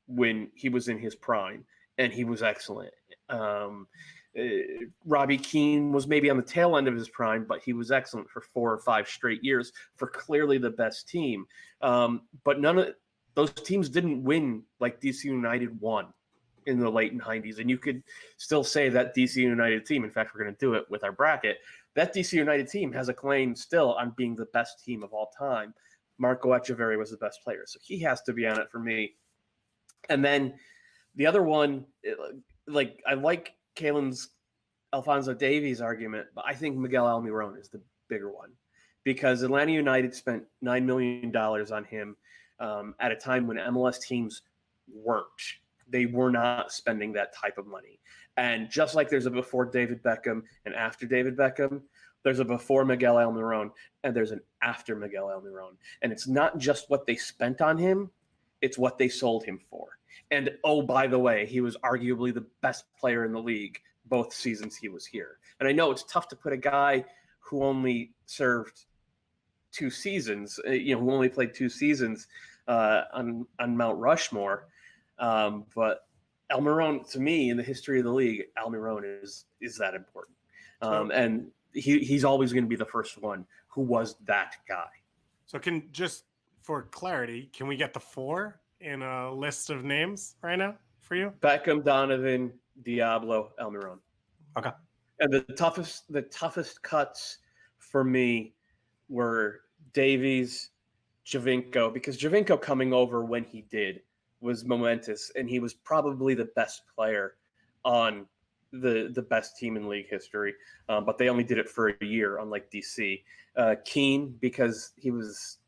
when he was in his prime, and he was excellent. Robbie Keane was maybe on the tail end of his prime, but he was excellent for 4 or 5 straight years for clearly the best team. But none of those teams didn't win like DC United won in the late 90s. And you could still say that DC United team, in fact, we're going to do it with our bracket, that DC United team has a claim still on being the best team of all time. Marco Echeverri was the best player, so he has to be on it for me. And then the other one, like I like Calen's Alphonso Davies argument, but I think Miguel Almiron is the bigger one because Atlanta United spent $9 million on him at a time when MLS teams weren't. They were not spending that type of money. And just like there's a before David Beckham and after David Beckham, there's a before Miguel Almiron and there's an after Miguel Almiron. And it's not just what they spent on him, it's what they sold him for. And oh, by the way, he was arguably the best player in the league both seasons he was here. And I know it's tough to put a guy who only served 2 seasons, who only played 2 seasons on Mount Rushmore. But Almiron, to me, in the history of the league, Almiron is that important. And he's always going to be the first one who was that guy.
So for clarity, can we get the 4 in a list of names right now for you?
Beckham, Donovan, Diablo, Almiron.
Okay.
And the toughest cuts for me were Davies, Giovinco, because Giovinco coming over when he did was momentous, and he was probably the best player on the best team in league history. But they only did it for a year, unlike DC. Keane, because he was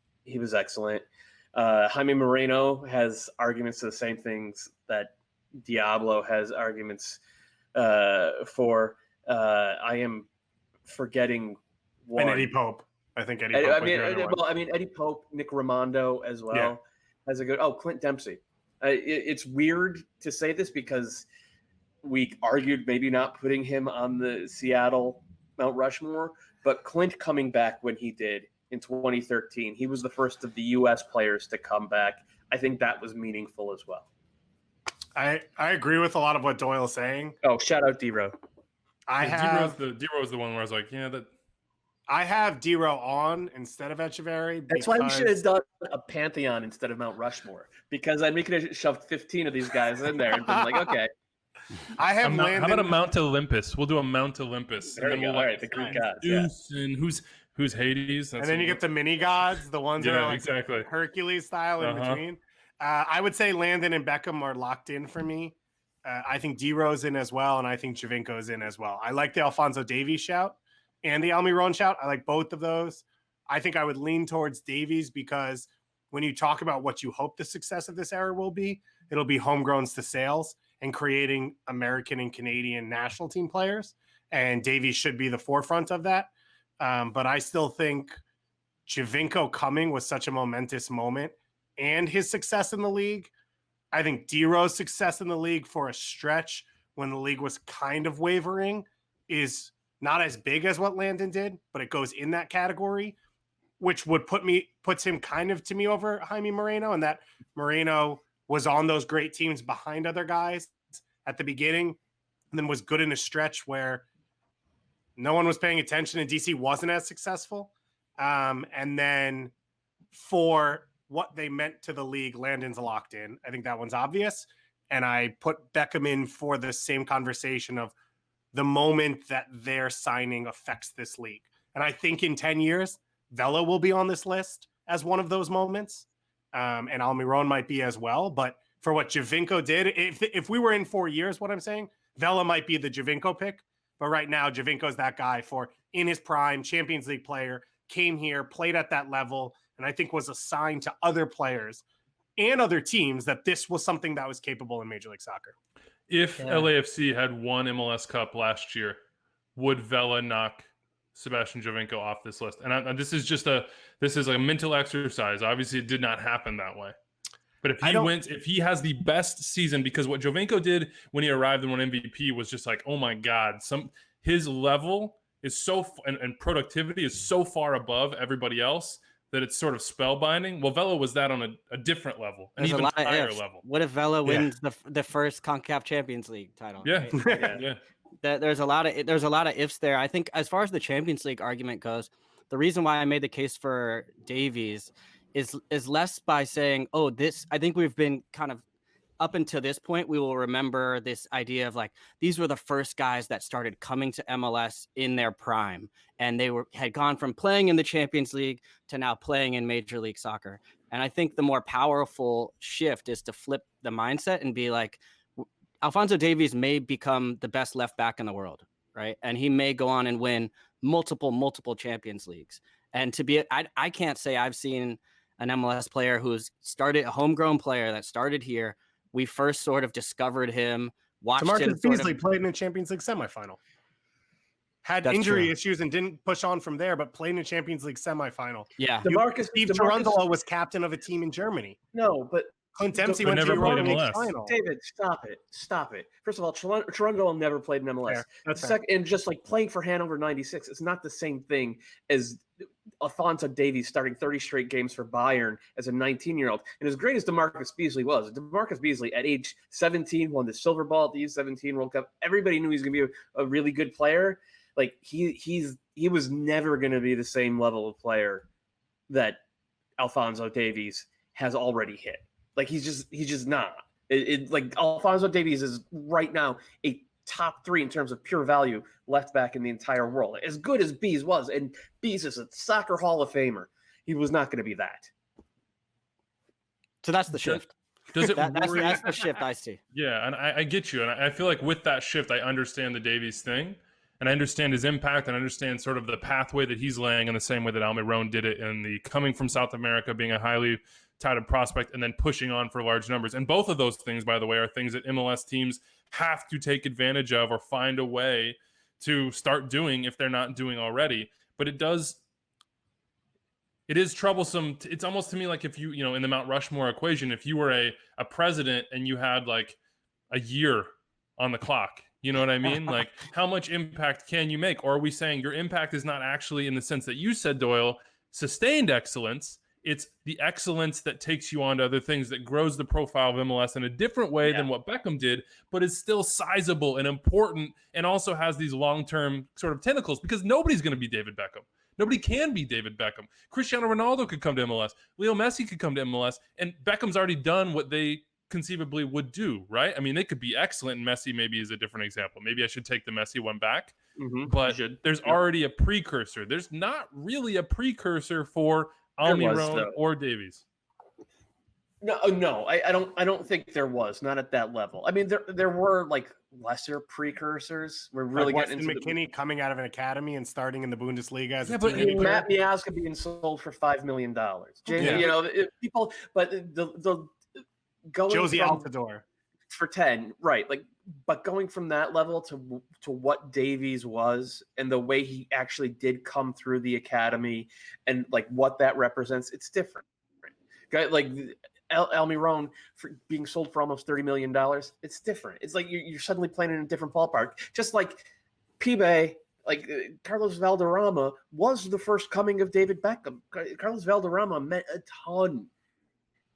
excellent. Jaime Moreno has arguments to the same things that Diablo has arguments for. I am forgetting one.
And Eddie Pope. I think Eddie Pope.
Eddie Pope, Nick Raimondo as well has a good. Oh, Clint Dempsey. It's weird to say this because we argued maybe not putting him on the Seattle Mount Rushmore, but Clint coming back when he did in 2013, he was the first of the U.S. players to come back. I think that was meaningful as well.
I agree with a lot of what Doyle's saying.
Oh, shout out D-Row.
D-Row is the one where I was like, yeah, that.
I have D-Row on instead of Echeverri.
That's why we should have done a pantheon instead of Mount Rushmore, because then we could have shoved 15 of these guys in there and been like, okay.
I have
Landon. How about a Mount Olympus? We'll do a Mount Olympus.
There
and
we
then
go. All right, the Greek gods.
And who's Hades?
And then you get the mini gods, the ones that are like
exactly
Hercules style in between. I would say Landon and Beckham are locked in for me. I think D-Row's in as well, and I think Giovinco's in as well. I like the Alphonso Davies shout and the Almiron shout. I like both of those. I think I would lean towards Davies because when you talk about what you hope the success of this era will be, it'll be homegrowns to sales and creating American and Canadian national team players. And Davies should be the forefront of that. But I still think Giovinco coming was such a momentous moment, and his success in the league. I think D-Row's success in the league for a stretch when the league was kind of wavering is not as big as what Landon did, but it goes in that category, which would puts him kind of to me over Jaime Moreno, and that Moreno was on those great teams behind other guys at the beginning, and then was good in a stretch where no one was paying attention and DC wasn't as successful. And then for what they meant to the league, Landon's locked in. I think that one's obvious. And I put Beckham in for the same conversation of the moment that their signing affects this league. And I think in 10 years, Vela will be on this list as one of those moments. And Almiron might be as well. But for what Giovinco did, if we were in 4 years, what I'm saying, Vela might be the Giovinco pick. But right now, Giovinco's that guy for in his prime, Champions League player, came here, played at that level, and I think was a sign to other players and other teams that this was something that was capable in Major League Soccer.
If LAFC had won MLS Cup last year, would Vela knock Sebastian Giovinco off this list? And this is a mental exercise. Obviously, it did not happen that way. But if he has the best season, because what Giovinco did when he arrived and won MVP was just like, oh my God, his level is and productivity is so far above everybody else that it's sort of spellbinding. Well, Vela was that on a different level, an even higher level.
What if Vela wins the first CONCACAF Champions League title?
Yeah,
right?
yeah.
There's a lot of ifs there. I think as far as the Champions League argument goes, the reason why I made the case for Davies is less by saying, oh, I think we've been kind of up until this point, we will remember this idea of like, these were the first guys that started coming to MLS in their prime. And they had gone from playing in the Champions League to now playing in Major League Soccer. And I think the more powerful shift is to flip the mindset and be like, Alphonso Davies may become the best left back in the world, right? And he may go on and win multiple Champions Leagues. And I can't say I've seen an MLS player who's started, a homegrown player that started here. We first sort of discovered him, watched him.
DeMarcus Beasley played in a Champions League semifinal. Had injury issues and didn't push on from there, but played in a Champions League semifinal.
Yeah.
Steve Cherundolo was captain of a team in Germany.
No, but
Clint Dempsey went to the Europa League final.
David, stop it. First of all, Cherundolo never played in MLS. And just like playing for Hanover 96, it's not the same thing as Alphonso Davies starting 30 straight games for Bayern as a 19-year-old. And as great as DeMarcus Beasley was, DeMarcus Beasley at age 17 won the silver ball at the U17 World Cup. Everybody knew he was going to be a really good player. Like he was never going to be the same level of player that Alphonso Davies has already hit. Like he's just not. Like Alphonso Davies is right now a top 3 in terms of pure value left back in the entire world. As good as Bees was, and Bees is a soccer Hall of Famer, he was not going to be that.
So that's the shift.
Does it?
That's the shift I see.
Yeah, and I get you, and I feel like with that shift, I understand the Davies thing, and I understand his impact, and I understand sort of the pathway that he's laying in the same way that Almiron did it in the coming from South America, being a highly touted prospect, and then pushing on for large numbers. And both of those things, by the way, are things that MLS teams have to take advantage of or find a way to start doing if they're not doing already. But it is troublesome. It's almost to me like if you in the Mount Rushmore equation, if you were a president and you had like a year on the clock, you know what I mean? Like how much impact can you make? Or are we saying your impact is not actually in the sense that you said, Doyle, sustained excellence? It's the excellence that takes you on to other things, that grows the profile of MLS in a different way than what Beckham did, but is still sizable and important, and also has these long-term sort of tentacles, because nobody's going to be David Beckham. Nobody can be David Beckham. Cristiano Ronaldo could come to MLS. Leo Messi could come to MLS, and Beckham's already done what they conceivably would do, right? I mean, they could be excellent, and Messi maybe is a different example. Maybe I should take the Messi one back, but there's already a precursor. There's not really a precursor for Almiron or Davies.
No, I don't think there was, not at that level. I mean, there were like lesser precursors. We're really
like
getting
into McKinney coming out of an academy and starting in the Bundesliga as a
teenager. Matt Miazga being sold for $5 million. People, but the going
Josie Altidore
for 10, right? Like, but going from that level to what Davies was, and the way he actually did come through the academy, and like what that represents, it's different. Like Almiron for being sold for almost $30 million, it's different. It's like you're suddenly playing in a different ballpark. Just like Pibe, like Carlos Valderrama was the first coming of David Beckham. Carlos Valderrama meant a ton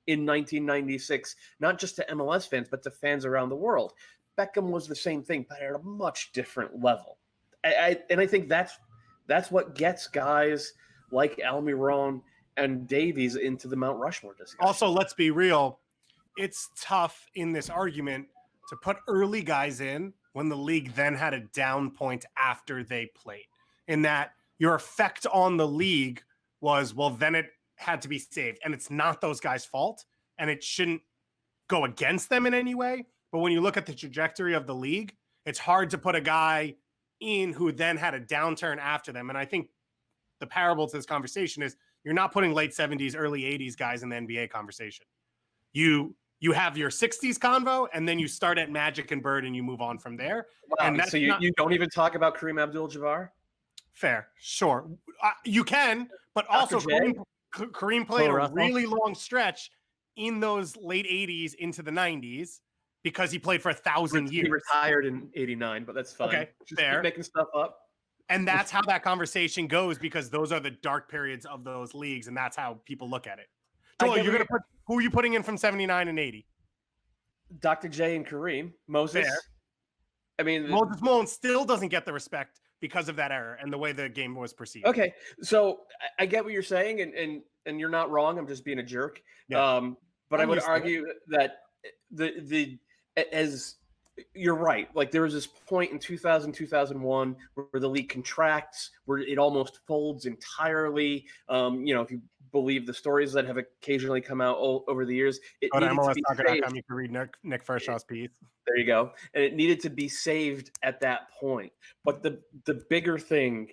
in 1996, not just to MLS fans, but to fans around the world. Beckham was the same thing, but at a much different level. And I think that's what gets guys like Almiron and Davies into the Mount Rushmore discussion.
Also, let's be real. It's tough in this argument to put early guys in when the league then had a down point after they played. In that your effect on the league was, well, then it had to be saved. And it's not those guys' fault, and it shouldn't go against them in any way. But when you look at the trajectory of the league, it's hard to put a guy in who then had a downturn after them. And I think the parable to this conversation is you're not putting late 70s, early 80s guys in the NBA conversation. You have your 60s convo, and then you start at Magic and Bird, and you move on from there.
Wow,
and
so you don't even talk about Kareem Abdul-Jabbar?
Fair, sure. You can, but also Kareem played a really long stretch in those late 80s into the 90s. Because he played for 1,000 years.
He retired in '89, but that's fine.
Okay,
just keep making stuff up.
And that's how that conversation goes, because those are the dark periods of those leagues, and that's how people look at it. Doyle, who are you putting in from 79 and 80?
Dr. J and Kareem. Moses.
Fair.
I mean,
Moses Malone still doesn't get the respect because of that error and the way the game was perceived.
okay, so I get what you're saying, and you're not wrong. I'm just being a jerk.
Yeah.
But I
I'm
would
used to it.
argue that as you're right. Like there was this point in 2000, 2001 where the league contracts, where it almost folds entirely. If you believe the stories that have occasionally come out over the years, it
Go to
needed to be saved.
MLSsoccer.com. You can read Nick Fershaw's piece.
There you go. And it needed to be saved at that point. But the bigger thing,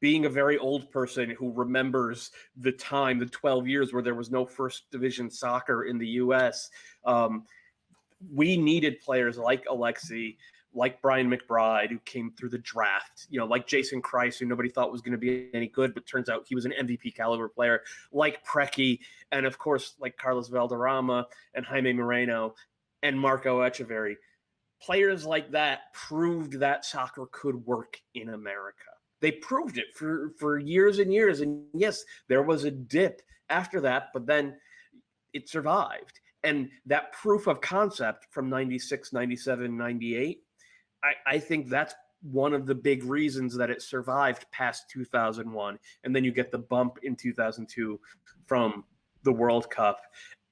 being a very old person who remembers the time, the 12 years where there was no first division soccer in the U.S., we needed players like Alexi, like Brian McBride, who came through the draft, like Jason Kreis, who nobody thought was going to be any good, but turns out he was an MVP caliber player, like Preki, and of course, like Carlos Valderrama and Jaime Moreno and Marco Echeverri. Players like that proved that soccer could work in America. They proved it for years and years. And yes, there was a dip after that, but then it survived. And that proof of concept from 96, 97, 98, I think that's one of the big reasons that it survived past 2001. And then you get the bump in 2002 from the World Cup.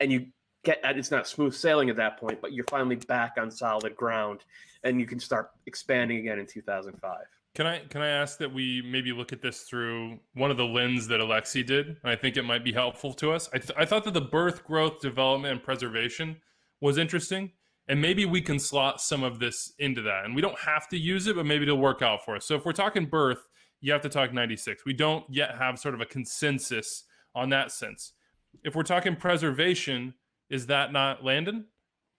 And you get, it's not smooth sailing at that point, but you're finally back on solid ground. And you can start expanding again in 2005.
Can I ask that we maybe look at this through one of the lens that Alexi did? And I think it might be helpful to us. I thought that the birth, growth, development, and preservation was interesting. And maybe we can slot some of this into that. And we don't have to use it, but maybe it'll work out for us. So if we're talking birth, you have to talk 96. We don't yet have sort of a consensus on that sense. If we're talking preservation, is that not Landon?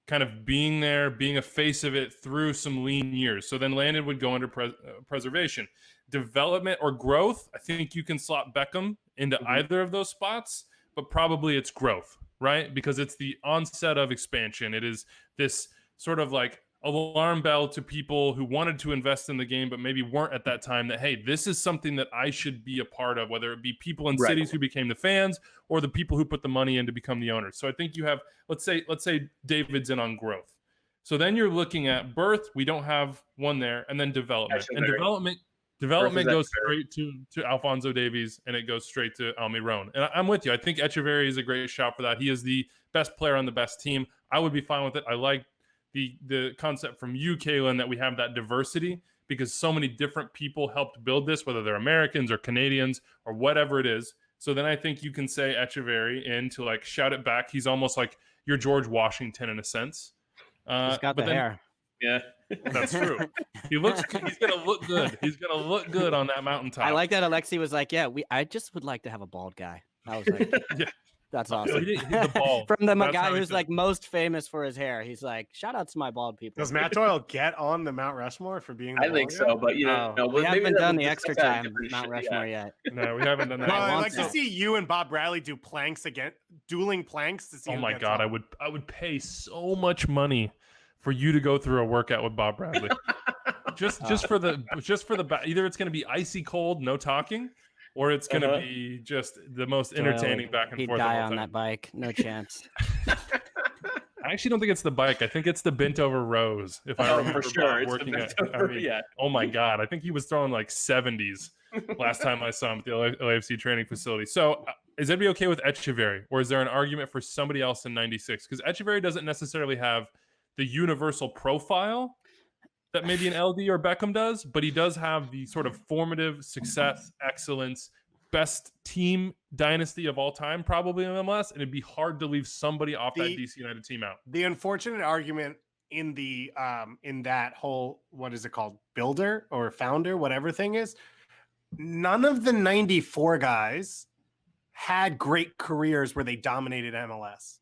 Kind of being there, being a face of it through some lean years. So then Landon would go under preservation. Development or growth, I think you can slot Beckham into either of those spots, but probably it's growth, right? Because it's the onset of expansion. It is this sort of like alarm bell to people who wanted to invest in the game, but maybe weren't at that time, that, hey, this is something that I should be a part of, whether it be people in cities who became the fans or the people who put the money in to become the owners. So I think you have, let's say David's in on growth. So then you're looking at birth. We don't have one there. And then development. And development goes straight to Alphonso Davies, and it goes straight to Almiron. And I'm with you. I think Echeverri is a great shot for that. He is the best player on the best team. I would be fine with it. I like the concept from you, Calen, that we have that diversity, because so many different people helped build this, whether they're Americans or Canadians or whatever it is. So then I think you can say Echeverri in to like shout it back. He's almost like your George Washington in a sense.
He's got the hair.
Yeah,
that's true. He's gonna look good. He's gonna look good on that mountaintop.
I like that Alexi was like, I just would like to have a bald guy. I was like,
yeah.
That's awesome.
He's the bald.
From the guy who's like most famous for his hair. He's like, shout out to my bald people.
Does Matt Doyle get on the Mount Rushmore for being?
I think so, but
we haven't done the Extratime Mount Rushmore yet.
No, we haven't done that.
Well, I'd like to see you and Bob Bradley do planks again, dueling planks to see.
Oh my God, I would pay so much money for you to go through a workout with Bob Bradley. just for the either it's going to be icy cold, no talking, or it's going to be just the most entertaining back and forth.
He'd die on that bike. No chance.
I actually don't think it's the bike. I think it's the bent over rows. If I remember
for sure.
Bob working at, oh my God. I think he was throwing like 70s last time I saw him at the LAFC training facility. So is everybody okay with Echeverri, or is there an argument for somebody else in 96? Because Echeverri doesn't necessarily have the universal profile that maybe an LD or Beckham does, but he does have the sort of formative success, excellence, best team dynasty of all time, probably in MLS, and it'd be hard to leave somebody off that DC United team out.
The unfortunate argument in the in that whole, what is it called, builder or founder, whatever thing is, none of the 94 guys had great careers where they dominated MLS.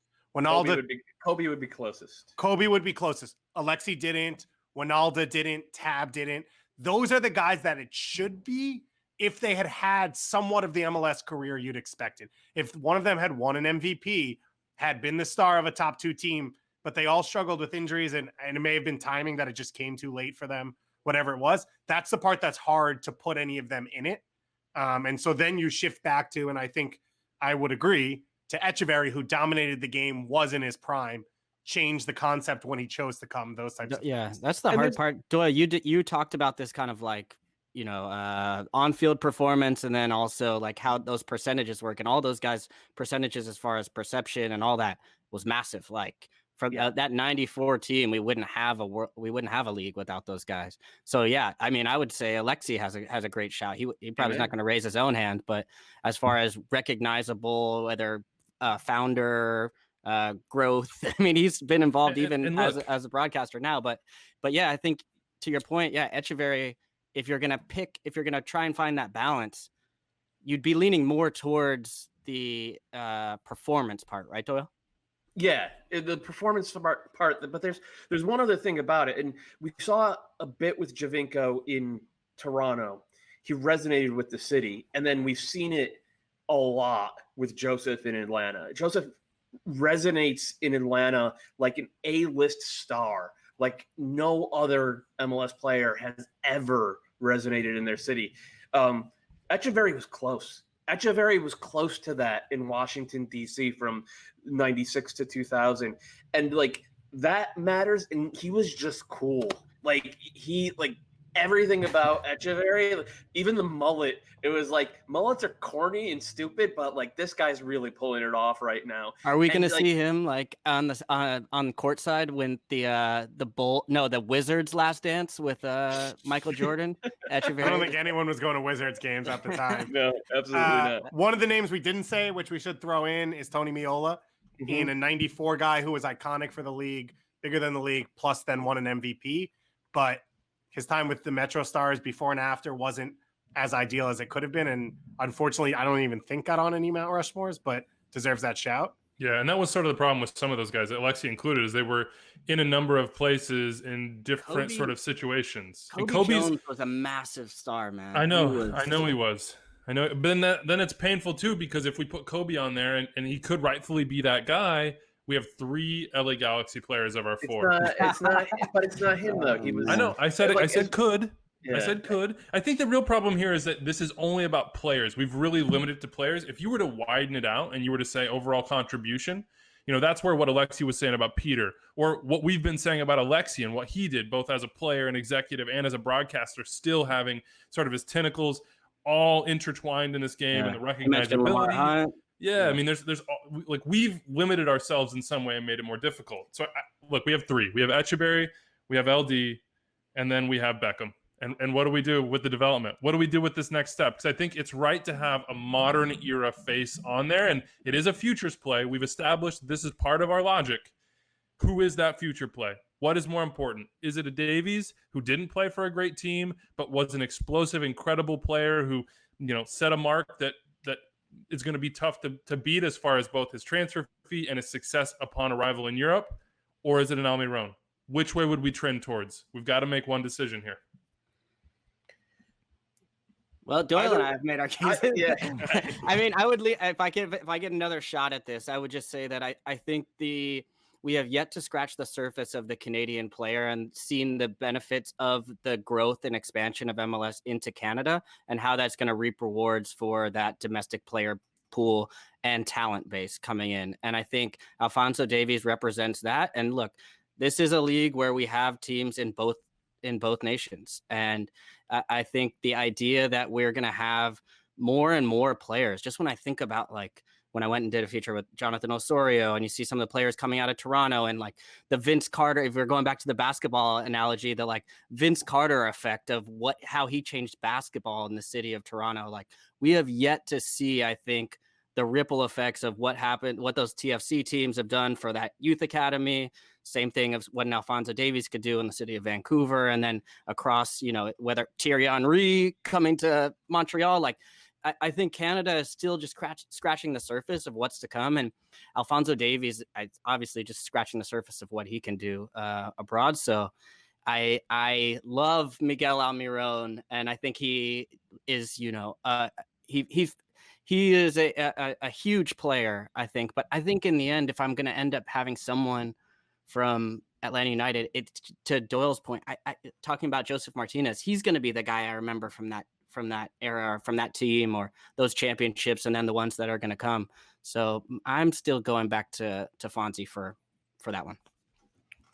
Kobe would be closest.
Kobe would be closest. Alexi didn't. Winalda didn't. Tab didn't. Those are the guys that it should be if they had somewhat of the MLS career you'd expected. If one of them had won an MVP, had been the star of a top two team, but they all struggled with injuries and it may have been timing that it just came too late for them, whatever it was, that's the part that's hard to put any of them in it. And so then you shift back to, and I think I would agree, to Echeverri, who dominated the game, was in his prime. change the concept when he chose to come. Those types of things.
That's the hard part. Doyle, you talked about this kind of like, on-field performance, and then also like how those percentages work, and all those guys' percentages as far as perception and all that was massive. Like from that 94 team, we wouldn't have a league without those guys. So yeah, I mean, I would say Alexi has a great shout. He probably is not going to raise his own hand, but as far as recognizable, whether founder, growth, I mean, he's been involved even as a broadcaster now. But yeah, I think to your point, yeah, Echeverry, if you're going to try and find that balance, you'd be leaning more towards the performance part, right, Doyle?
Yeah, the performance part. But there's one other thing about it, and we saw a bit with Javinko in Toronto. He resonated with the city, and then we've seen it a lot with Joseph in Atlanta. Joseph resonates in Atlanta like an A-list star, like no other MLS player has ever resonated in their city. Echeverry was close. Echeverry was close to that in Washington, D.C. from 96 to 2000. And like that matters. And he was just cool. Like everything about Echeverry, even the mullet, it was like mullets are corny and stupid, but like this guy's really pulling it off right now.
Are we going to see him like on courtside when the Wizards last dance with Michael Jordan? Echeverry?
I don't think anyone was going to Wizards games at the time.
No, absolutely not.
One of the names we didn't say, which we should throw in, is Tony Miola, being a 94 guy who was iconic for the league, bigger than the league, plus then won an MVP. But his time with the Metro Stars before and after wasn't as ideal as it could have been. And unfortunately, I don't even think got on any Mount Rushmores, but deserves that shout.
Yeah, and that was sort of the problem with some of those guys, Alexi included, is they were in a number of places in different sort of situations.
Kobe Jones was a massive star, man.
I know he was. I know, but then it's painful too, because if we put Kobe on there and he could rightfully be that guy, we have 3 LA Galaxy players of our 4.
It's not, but it's not him though. He was.
I know. I said could.
Yeah.
I said could. I think the real problem here is that this is only about players. We've really limited it to players. If you were to widen it out and you were to say overall contribution, that's where what Alexi was saying about Peter, or what we've been saying about Alexi and what he did, both as a player and executive and as a broadcaster, still having sort of his tentacles all intertwined in this game and the recognizability. Yeah, I mean, there's like we've limited ourselves in some way and made it more difficult. So look, we have 3. We have Echeverry, we have LD, and then we have Beckham. And what do we do with the development? What do we do with this next step? Because I think it's right to have a modern era face on there, and it is a futures play. We've established this is part of our logic. Who is that future play? What is more important? Is it a Davies who didn't play for a great team but was an explosive, incredible player who set a mark that it's going to be tough to beat as far as both his transfer fee and his success upon arrival in Europe? Or is it an Almiron? Which way would we trend towards? We've got to make one decision here.
Well, Doyle and I have made our case. I mean, I would if I get another shot at this, I would just say that I think we have yet to scratch the surface of the Canadian player and seen the benefits of the growth and expansion of MLS into Canada and how that's going to reap rewards for that domestic player pool and talent base coming in. And I think Alphonso Davies represents that. And look, this is a league where we have teams in both nations. And I think the idea that we're going to have more and more players, just when I think about like when I went and did a feature with Jonathan Osorio and you see some of the players coming out of Toronto and like the Vince Carter, if we're going back to the basketball analogy, the like Vince Carter effect of how he changed basketball in the city of Toronto. Like we have yet to see, I think, the ripple effects of what happened, what those TFC teams have done for that youth academy. Same thing of what an Alphonso Davies could do in the city of Vancouver. And then across, whether Thierry Henry coming to Montreal, like I think Canada is still just scratching the surface of what's to come. And Alphonso Davies, obviously just scratching the surface of what he can do abroad. So I love Miguel Almiron, and I think he is, he is a huge player, I think. But I think in the end, if I'm going to end up having someone from Atlanta United, it's to Doyle's point, I talking about Joseph Martinez, he's going to be the guy I remember from that era, from that team or those championships, and then the ones that are going to come. So I'm still going back to Fonzie for that one.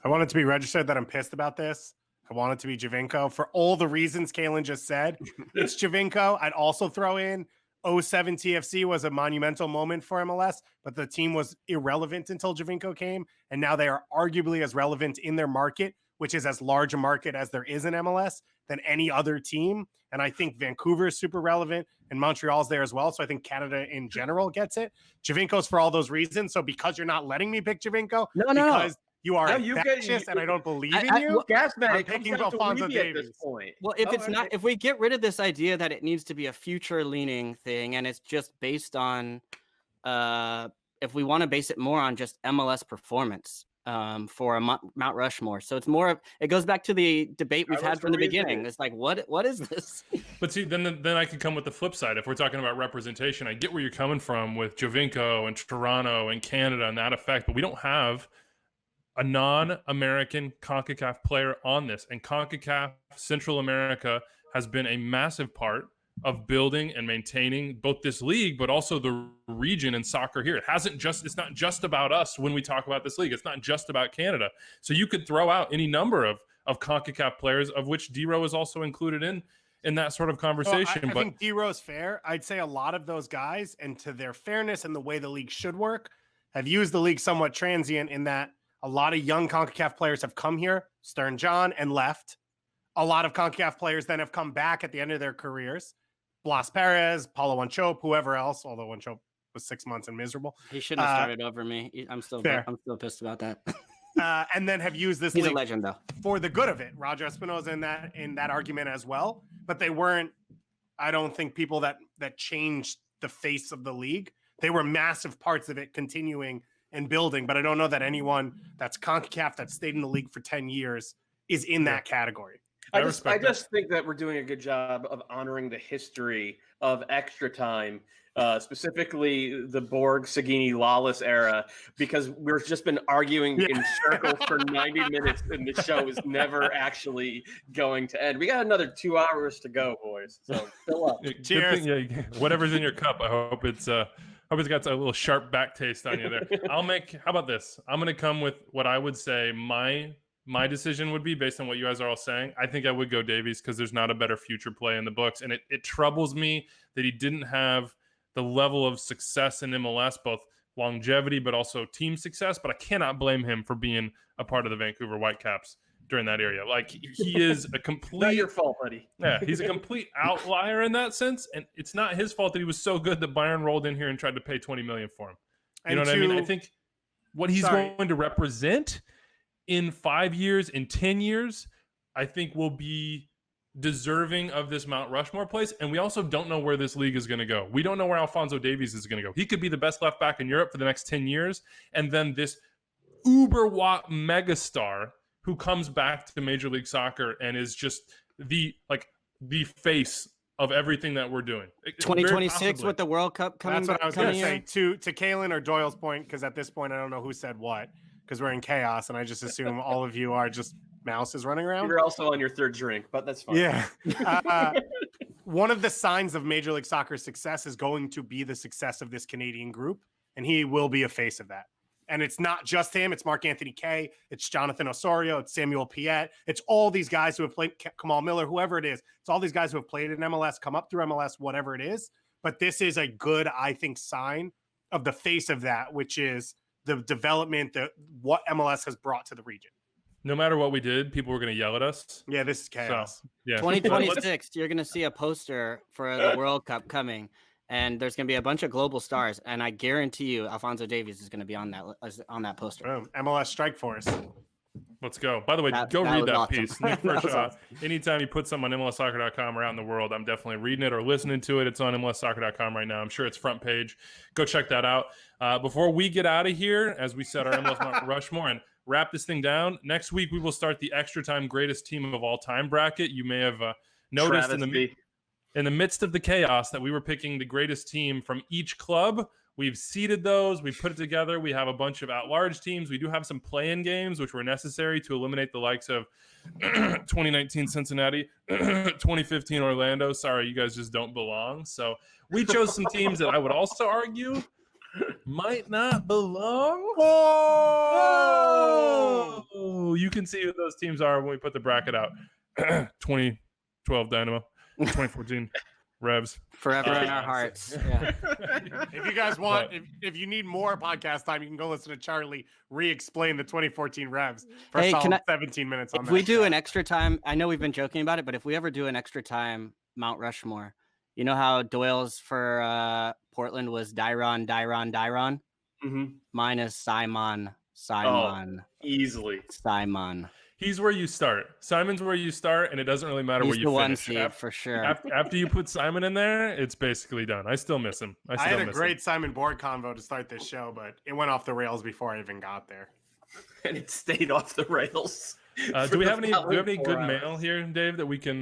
I want it to be registered that I'm pissed about this. I want it to be Giovinco for all the reasons Calen just said. It's Giovinco. I'd also throw in 07 TFC was a monumental moment for MLS, but the team was irrelevant until Giovinco came, and now they are arguably as relevant in their market, which is as large a market as there is in MLS, than any other team. And I think Vancouver is super relevant, and Montreal's there as well. So I think Canada in general gets it. Giovinco's for all those reasons. So because you're not letting me pick Giovinco, because you are infectious and I don't believe in you, I'm picking Alphonso Davies.
Well, if we get rid of this idea that it needs to be a future-leaning thing, and it's just based on, if we want to base it more on just MLS performance, for a Mount Rushmore. So it's more of, it goes back to the debate we've had from the beginning. It's like, what is this?
But see, then I can come with the flip side. If we're talking about representation, I get where you're coming from with Giovinco and Toronto and Canada and that effect, but we don't have a non-American CONCACAF player on this. And CONCACAF Central America has been a massive part of building and maintaining both this league, but also the region in soccer here. It's not just about us when we talk about this league. It's not just about Canada. So you could throw out any number of CONCACAF players, of which D-Row is also included in that sort of conversation.
I think D-Row's fair. I'd say a lot of those guys, and to their fairness and the way the league should work, have used the league somewhat transient in that a lot of young CONCACAF players have come here, Stern John, and left. A lot of CONCACAF players then have come back at the end of their careers. Blas Perez, Paulo Wanchope, whoever else, although Wanchope was 6 months and miserable.
He shouldn't have started over me. I'm still pissed about that.
And then have used this
He's
league
a legend, though,
for the good of it. Roger Espinosa in that argument as well. But they weren't, I don't think, people that changed the face of the league. They were massive parts of it continuing and building, but I don't know that anyone that's CONCACAF that stayed in the league for 10 years is in that category.
I just think that we're doing a good job of honoring the history of Extra Time, specifically the Borg, Sagini, Lalas era, because we've just been arguing in circles for 90 minutes, and the show is never actually going to end. We got another 2 hours to go, boys. So fill up.
Cheers.
Whatever's in your cup, I hope it's got a little sharp back taste on you there. How about this? I'm going to come with what I would say my decision would be based on what you guys are all saying. I think I would go Davies because there's not a better future play in the books. And it troubles me that he didn't have the level of success in MLS, both longevity, but also team success. But I cannot blame him for being a part of the Vancouver Whitecaps during that area. Like, he is a complete...
Not your fault, buddy.
Yeah, he's a complete outlier in that sense. And it's not his fault that he was so good that Bayern rolled in here and tried to pay $20 million for him. You know what I mean? I think what he's going to represent in 5 years, in 10 years, I think will be deserving of this Mount Rushmore place. And we also don't know where this league is going to go. We don't know where Alphonso Davies is going to go. He could be the best left back in Europe for the next 10 years. And then this uber-watt megastar who comes back to Major League Soccer and is just the face of everything that we're doing.
2026 with the World Cup coming.
That's what I was going to say. To Calen or Doyle's point, because at this point I don't know who said what, because we're in chaos, and I just assume all of you are just mouses running around.
You're also on your third drink, but that's fine.
Yeah. One of the signs of Major League Soccer's success is going to be the success of this Canadian group, and he will be a face of that. And it's not just him. It's Mark Anthony Kaye. It's Jonathan Osorio. It's Samuel Piette. It's all these guys who have played, Kamal Miller, whoever it is. It's all these guys who have played in MLS, come up through MLS, whatever it is. But this is a good, I think, sign of the face of that, which is the development, what MLS has brought to the region.
No matter what we did, people were going to yell at us.
Yeah, this is chaos.
So, yeah.
2026, you're going to see a poster for the World Cup coming, and there's going to be a bunch of global stars, and I guarantee you Alphonso Davies is going to be on that poster.
Boom. MLS Strike Force.
Let's go. By the way, go read that piece. Nick Pershaw, anytime you put something on MLSsoccer.com or out in the world, I'm definitely reading it or listening to it. It's on MLSsoccer.com right now. I'm sure it's front page. Go check that out. Before we get out of here, as we set our MLS Mount Rushmore and wrap this thing down, next week we will start the Extra Time Greatest Team of All Time bracket. You may have noticed in the midst of the chaos that we were picking the greatest team from each club. We've seeded those. We put it together. We have a bunch of at-large teams. We do have some play-in games, which were necessary to eliminate the likes of 2019 Cincinnati, 2015 Orlando. Sorry, you guys just don't belong. So we chose some teams that I would also argue might not belong. Oh, you can see who those teams are when we put the bracket out. 2012 Dynamo, 2014 Revs.
Forever in our hearts. Yeah.
If you guys want, if you need more podcast time, you can go listen to Charlie re-explain the 2014 Revs for a solid 17 minutes on that.
If we do an extra time, I know we've been joking about it, but if we ever do an extra time Mount Rushmore, you know how Doyle's for Portland was Dyron.
Mm-hmm.
Mine is Simon.
Oh, easily.
Simon.
He's where you start. Simon's where you start, and it doesn't really matter where you finish.
He's the one seed for sure.
After you put Simon in there, it's basically done. I still miss him.
I had a great Simon Board convo to start this show, but it went off the rails before I even got there.
And it stayed off the rails.
Do we have any good mail here, Dave, that we can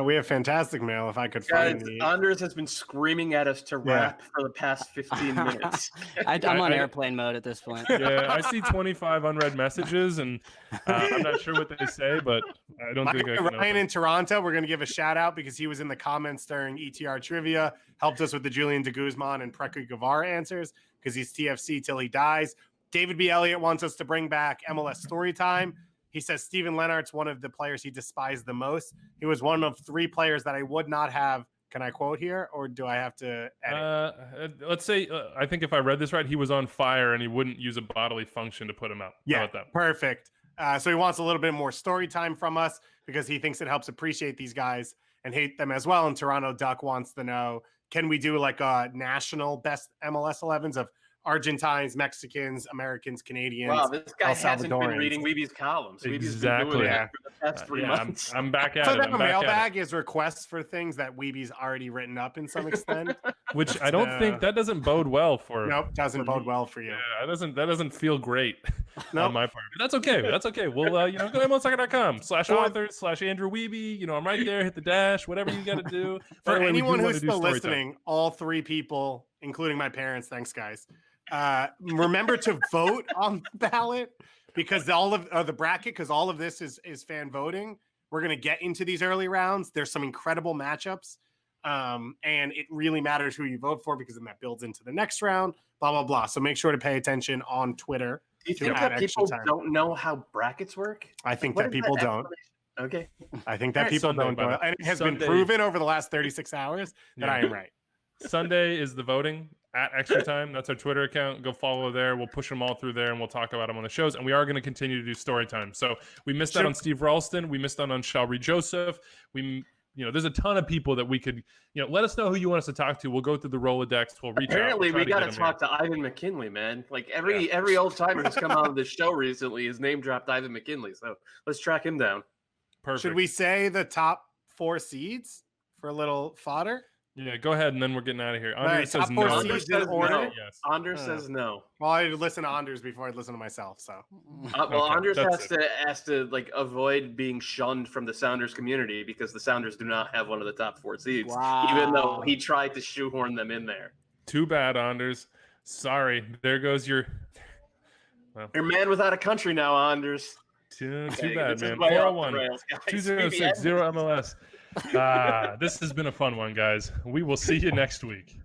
we have fantastic mail if I could find the
Anders has been screaming at us to rap for the past 15 minutes.
I'm on airplane mode at this point.
Yeah, I see 25 unread messages, and I'm not sure what they say, but I don't think I can
Ryan in Toronto, we're going to give a shout out because he was in the comments during ETR Trivia, helped us with the Julian de Guzman and Preki Guevara answers because he's TFC till he dies. David B. Elliott wants us to bring back MLS Storytime. He says Steven Lennart's one of the players he despised the most. He was one of 3 players that I would not have. Can I quote here, or do I have to edit?
Let's say, I think if I read this right, he was on fire and he wouldn't use a bodily function to put him out.
Yeah,
how about that?
Perfect. So he wants a little bit more story time from us because he thinks it helps appreciate these guys and hate them as well. And Toronto Duck wants to know, can we do like a national best MLS 11s of Argentines, Mexicans, Americans, Canadians?
Wow, this guy hasn't been reading Weeby's columns. Weeby's been doing it for the past 3 months.
I'm back at
so
it.
So the mailbag is requests for things that Weeby's already written up in some extent.
Which I don't think that doesn't bode well for.
Nope, doesn't bode well for you.
Yeah, that doesn't feel great on my part. But that's okay. That's okay. We'll go to MLSsoccer.com/author/Andrew Weeby. I'm right there. Hit the dash. Whatever you got to do.
For anyone who's still listening, all 3 people, including my parents, thanks guys. Remember to vote on the ballot because all of the bracket, because all of this is fan voting. We're going to get into these early rounds. There's some incredible matchups, and it really matters who you vote for because then that builds into the next round, blah, blah, blah. So make sure to pay attention on Twitter.
Do you think that people don't know how brackets work?
I think that people don't.
Okay.
I think that people don't. And it has been proven over the last 36 hours that I am right.
Sunday is the voting at Extratime. That's our Twitter account. Go follow there. We'll push them all through there, and we'll talk about them on the shows. And we are going to continue to do story time. So we missed out on Steve Ralston. We missed out on Shalry Joseph. There's a ton of people that we could, let us know who you want us to talk to. We'll go through the Rolodex. We'll reach out.
Apparently, we got to talk to Ivan McKinley, man. Like every old timer who's come on this show recently has name dropped Ivan McKinley. So let's track him down.
Perfect.
Should we say the top 4 seeds for a little fodder?
Yeah, go ahead, and then we're getting out of here. Anders says no.
Anders says no. Yes. Anders says no.
Well, I listen to Anders before I listen to myself. So,
Anders has to like avoid being shunned from the Sounders community because the Sounders do not have one of the top 4 seeds, even though he tried to shoehorn them in there.
Too bad, Anders. Sorry. There goes your.
Well. You're man without a country now, Anders.
Too bad, man. 401-2060 MLS. This has been a fun one, guys. We will see you next week.